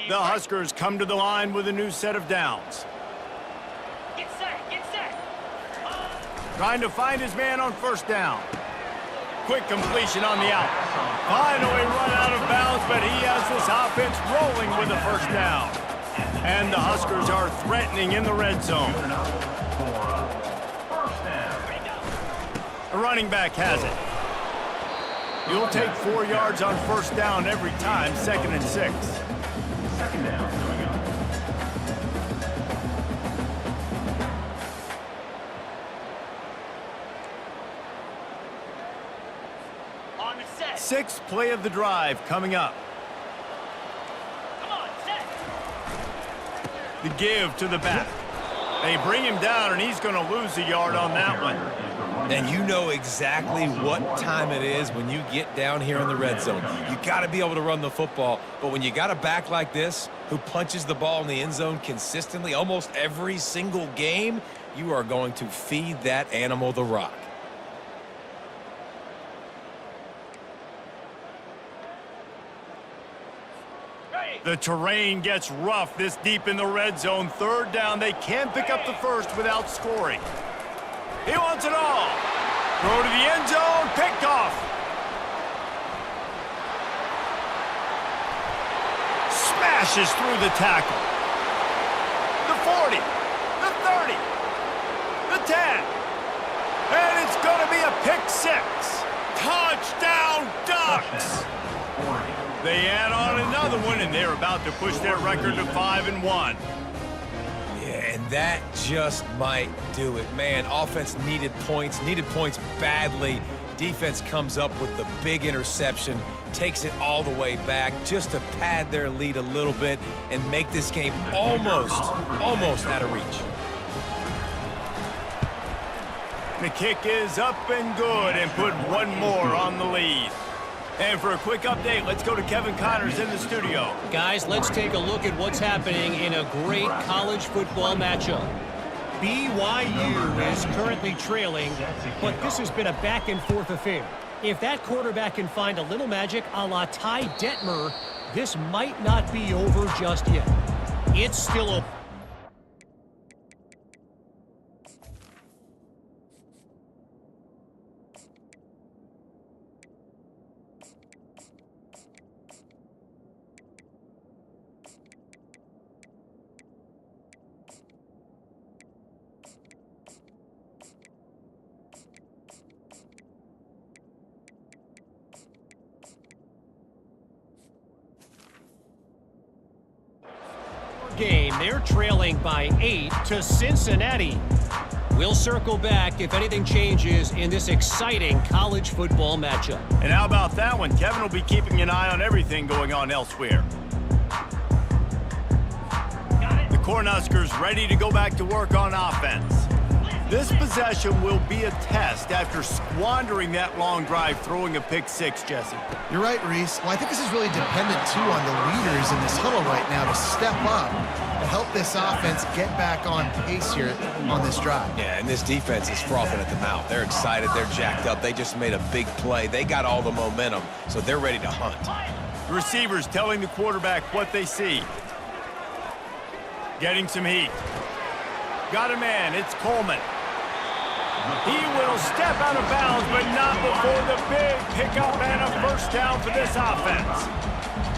The Huskers come to the line with a new set of downs. Get set, get set. Trying to find his man on 1st down. Quick completion on the out. Finally run out of bounds, but he has this offense rolling with a 1st down. And the Huskers are threatening in the red zone. The running back has it. You'll take 4 yards on 1st down every time, 2nd and 6. 2nd down coming up. On the set. 6th play of the drive coming up. Come on, set. The give to the back. They bring him down, and he's going to lose a yard on that one. And you know exactly what time it is when you get down here in the red zone. You got to be able to run the football, but when you got a back like this who punches the ball in the end zone consistently almost every single game, you are going to feed that animal the rock. The terrain gets rough this deep in the red zone. 3rd down, they can pick up the 1st without scoring. He wants it all. Throw to the end zone, picked off. Smashes through the tackle. The 40, the 30, the 10. And it's going to be a pick 6. Touchdown, Ducks. They add on another one, and they're about to push their record to 5-1. Yeah, and that just might do it. Man, offense needed points badly. Defense comes up with the big interception, takes it all the way back just to pad their lead a little bit and make this game almost out of reach. The kick is up and good and put one more on the lead. And for a quick update, let's go to Kevin Connors in the studio. Guys, let's take a look at what's happening in a great college football matchup. BYU is currently trailing, but this has been a back-and-forth affair. If that quarterback can find a little magic a la Ty Detmer, this might not be over just yet. It's still open. and they're trailing by 8 to Cincinnati. We'll circle back if anything changes in this exciting college football matchup. And how about that one? Kevin will be keeping an eye on everything going on elsewhere. The Cornhuskers ready to go back to work on offense. This possession will be a test after squandering that long drive, throwing a pick six, Jesse. You're right, Reese. Well, I think this is really dependent, too, on the leaders in this huddle right now to step up and help this offense get back on pace here on this drive. Yeah, and this defense is frothing at the mouth. They're excited. They're jacked up. They just made a big play. They got all the momentum, so they're ready to hunt. The receivers telling the quarterback what they see. Getting some heat. Got a man. It's Coleman. He will step out of bounds, but not before the big pickup and a first down for this offense.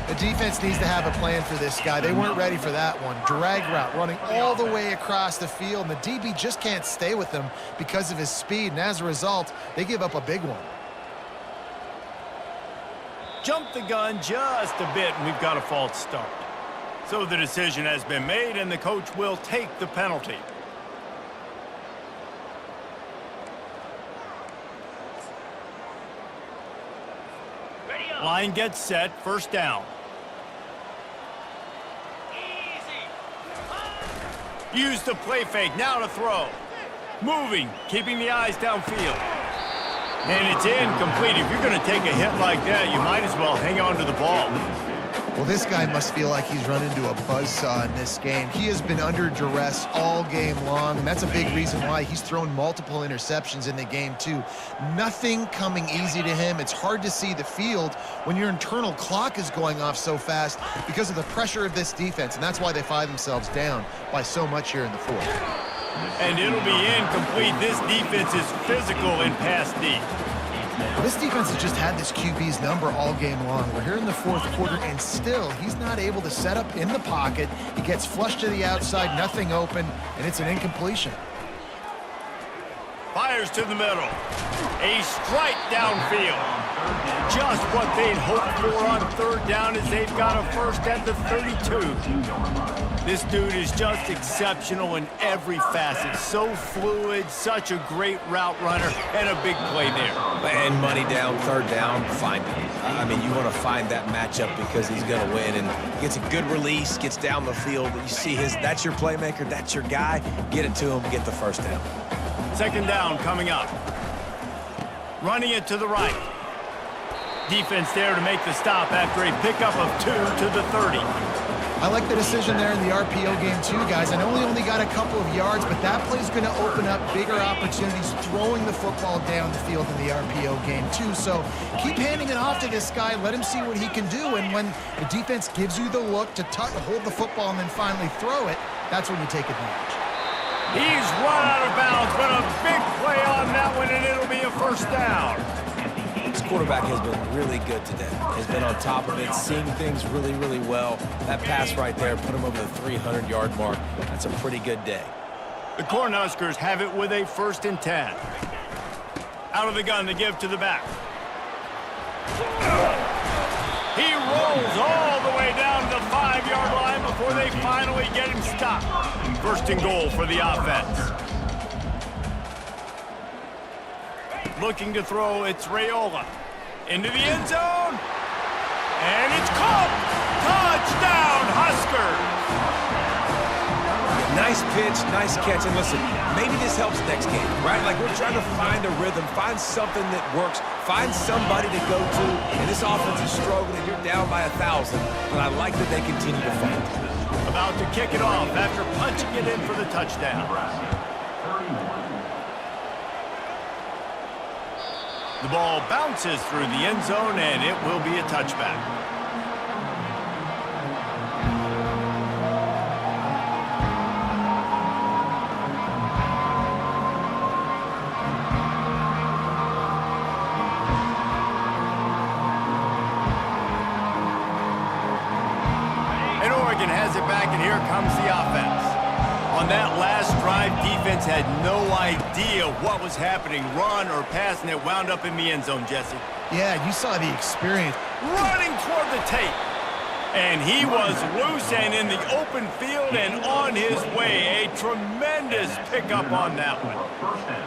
The defense needs to have a plan for this guy. They weren't ready for that one. Drag route running all the way across the field, and the DB just can't stay with him because of his speed, and as a result, they give up a big one. Jumped the gun just a bit, and we've got a false start. So the decision has been made, and the coach will take the penalty. Line gets set, first down. Use the play fake, now to throw. Moving, keeping the eyes downfield. And it's incomplete. If you're going to take a hit like that, you might as well hang on to the ball. Well, this guy must feel like he's run into a buzzsaw in this game. He has been under duress all game long, and that's a big reason why he's thrown multiple interceptions in the game, too. Nothing coming easy to him. It's hard to see the field when your internal clock is going off so fast because of the pressure of this defense, and that's why they find themselves down by so much here in the fourth. And it'll be incomplete. This defense is physical in pass D. Well, this defense has just had this QB's number all game long. We're here in the fourth quarter, and still, he's not able to set up in the pocket. He gets flushed to the outside, nothing open, and it's an incompletion. Fires to the middle. A strike downfield. Just what they'd hoped for on third down as they've got a first at the 32. This dude is just exceptional in every facet. So fluid, such a great route runner, and a big play there. And money down, third down, find it. I mean, you want to find that matchup because he's going to win, and gets a good release, gets down the field. You see that's your playmaker, that's your guy. Get it to him, get the first down. Second down coming up. Running it to the right. Defense there to make the stop after a pickup of 2 to the 30. I like the decision there in the RPO game too, guys. I know he only got a couple of yards, but that play's going to open up bigger opportunities throwing the football down the field in the RPO game too. So keep handing it off to this guy. Let him see what he can do. And when the defense gives you the look to hold the football and then finally throw it, that's when you take advantage. He's run out of bounds, but a big play on that one, and it'll be a first down. This quarterback has been really good today. Has been on top of it, seeing things really, really well. That pass right there put him over the 300-yard mark. That's a pretty good day. The Cornhuskers have it with a 1st and 10. Out of the gun to give to the back. He rolls all the way down to the 5-yard line before they finally get him stopped. 1st and goal for the offense. Looking to throw, it's Raiola. Into the end zone. And it's caught. Touchdown, Huskers. Nice pitch, nice catch. And listen, maybe this helps next game, right? Like we're trying to find a rhythm, find something that works, find somebody to go to. And this offense is struggling. You're down by 1,000. But I like that they continue to fight. About to kick it off after punching it in for the touchdown. The ball bounces through the end zone, and it will be a touchback. And Oregon has it back, and here comes the offense. On that last drive, defense had no idea what was happening, run or pass, and it wound up in the end zone, Jesse. Yeah, you saw the experience. Running toward the tape. And he was loose and in the open field and on his way. A tremendous pickup on that one.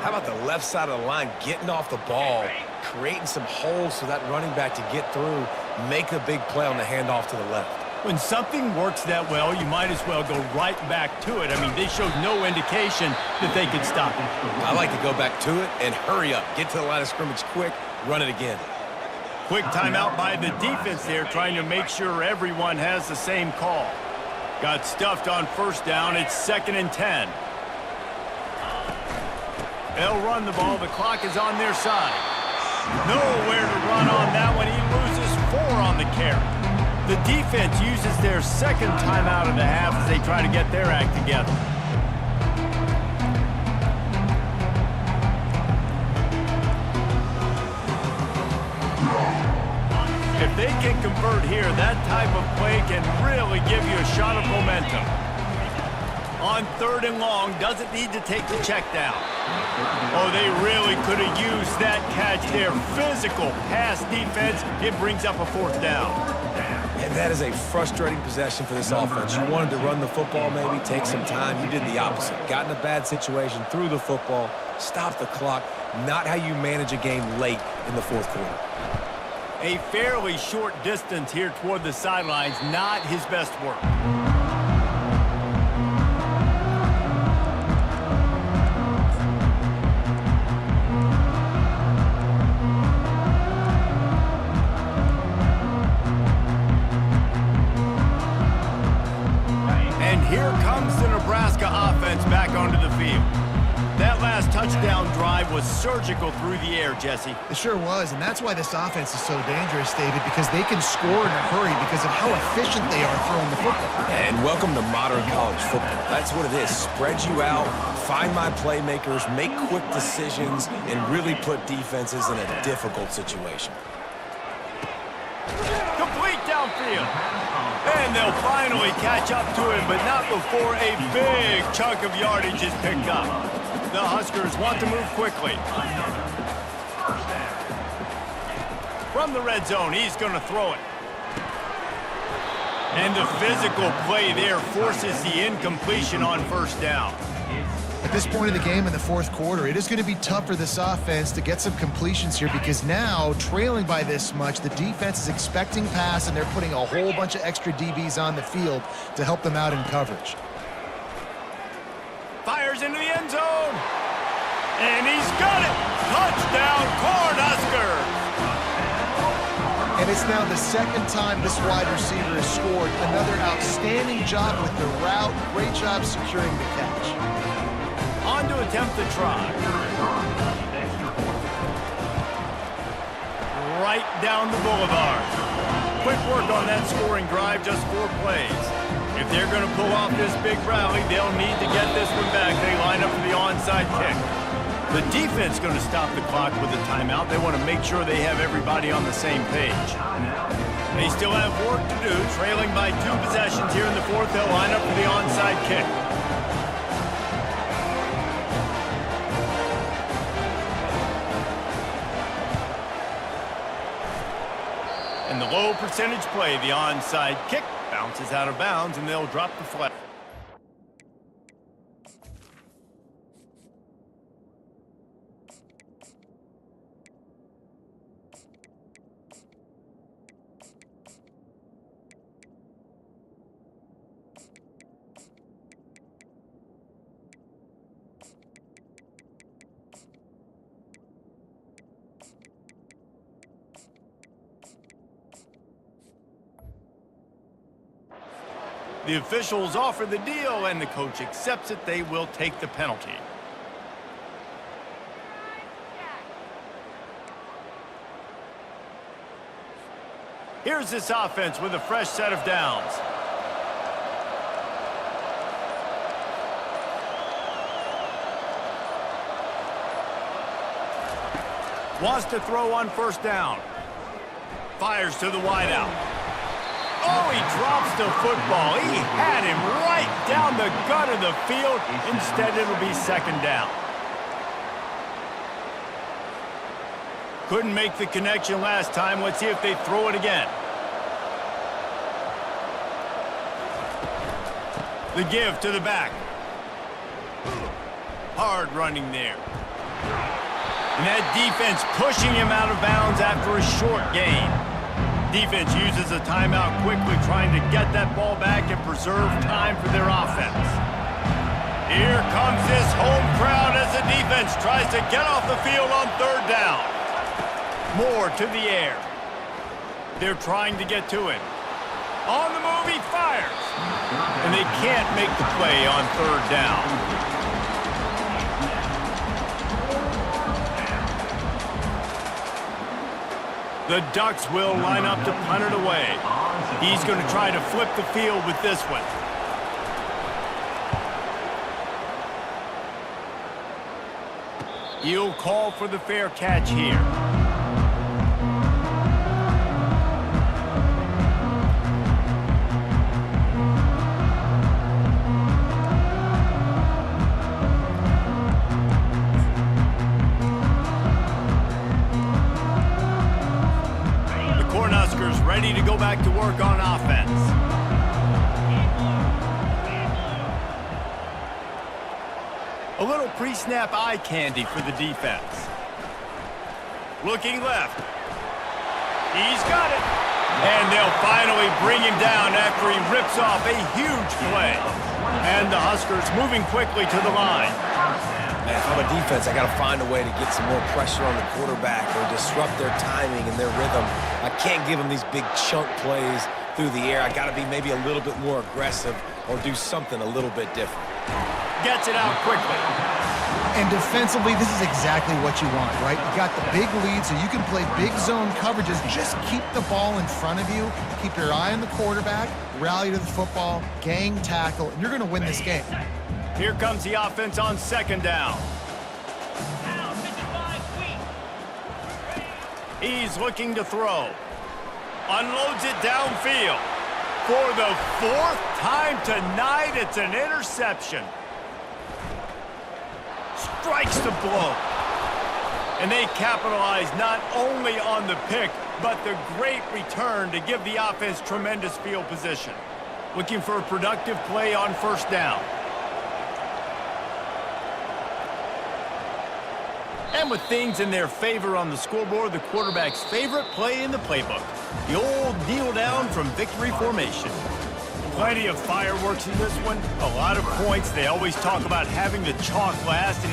How about the left side of the line getting off the ball, creating some holes for that running back to get through, make a big play on the handoff to the left. When something works that well, you might as well go right back to it. I mean, they showed no indication that they could stop it. I like to go back to it and hurry up. Get to the line of scrimmage quick, run it again. Quick timeout by the defense there, trying to make sure everyone has the same call. Got stuffed on first down. It's 2nd and 10. They'll run the ball. The clock is on their side. Nowhere to run on that one. He loses 4 on the carry. The defense uses their second timeout of the half as they try to get their act together. If they can convert here, that type of play can really give you a shot of momentum. On 3rd and long, doesn't need to take the check down. Oh, they really could have used that catch there. Physical pass defense. It brings up a 4th down. And that is a frustrating possession for this offense. You wanted to run the football, maybe take some time. You did the opposite. Got in a bad situation, threw the football, stopped the clock. Not how you manage a game late in the 4th quarter. A fairly short distance here toward the sidelines. Not his best work. Here comes the Nebraska offense back onto the field. That last touchdown drive was surgical through the air, Jesse. It sure was, and that's why this offense is so dangerous, David, because they can score in a hurry because of how efficient they are throwing the football. And welcome to modern college football. That's what it is. Spread you out, find my playmakers, make quick decisions, and really put defenses in a difficult situation. Complete downfield. And they'll finally catch up to him, but not before a big chunk of yardage is picked up. The Huskers want to move quickly. From the red zone, he's going to throw it. And the physical play there forces the incompletion on first down. At this point of the game in the 4th quarter, it is going to be tough for this offense to get some completions here because now, trailing by this much, the defense is expecting pass and they're putting a whole bunch of extra DBs on the field to help them out in coverage. Fires into the end zone. And he's got it. Touchdown, Cornhuskers. And it's now the 2nd time this wide receiver has scored. Another outstanding job with the route. Great job securing the catch. On to attempt the try. Right down the boulevard. Quick work on that scoring drive, just 4 plays. If they're going to pull off this big rally, they'll need to get this one back. They line up for the onside kick. The defense going to stop the clock with a timeout. They want to make sure they have everybody on the same page. They still have work to do. Trailing by 2 possessions here in the 4th, they'll line up for the onside kick. And the low percentage play, the onside kick, bounces out of bounds, and they'll drop the flag. The officials offer the deal, and the coach accepts it. They will take the penalty. Here's this offense with a fresh set of downs. Wants to throw on first down. Fires to the wideout. Oh, he drops the football. He had him right down the gut of the field. Instead, it'll be 2nd down. Couldn't make the connection last time. Let's see if they throw it again. The give to the back. Hard running there. And that defense pushing him out of bounds after a short gain. Defense uses a timeout quickly, trying to get that ball back and preserve time for their offense. Here comes this home crowd as the defense tries to get off the field on third down. Moore to the air. They're trying to get to him. On the move, he fires. And they can't make the play on third down. The Ducks will line up to punt it away. He's going to try to flip the field with this one. He'll call for the fair catch here. Ready to go back to work on offense. A little pre-snap eye candy for the defense. Looking left. He's got it. And they'll finally bring him down after he rips off a huge play. And the Huskers moving quickly to the line. Man, if I'm a defense, I got to find a way to get some more pressure on the quarterback or disrupt their timing and their rhythm. I can't give them these big chunk plays through the air. I got to be maybe a little bit more aggressive or do something a little bit different. Gets it out quickly. And defensively, this is exactly what you want, right? You got the big lead, so you can play big zone coverages. Just keep the ball in front of you. Keep your eye on the quarterback, rally to the football, gang tackle, and you're going to win this game. Here comes the offense on second down. He's looking to throw. Unloads it downfield. For the fourth time tonight, it's an interception. Strikes the blow. And they capitalize not only on the pick, but the great return to give the offense tremendous field position. Looking for a productive play on first down. And with things in their favor on the scoreboard, the quarterback's favorite play in the playbook, the old kneel down from victory formation. Plenty of fireworks in this one, a lot of points. They always talk about having the chalk last, and it's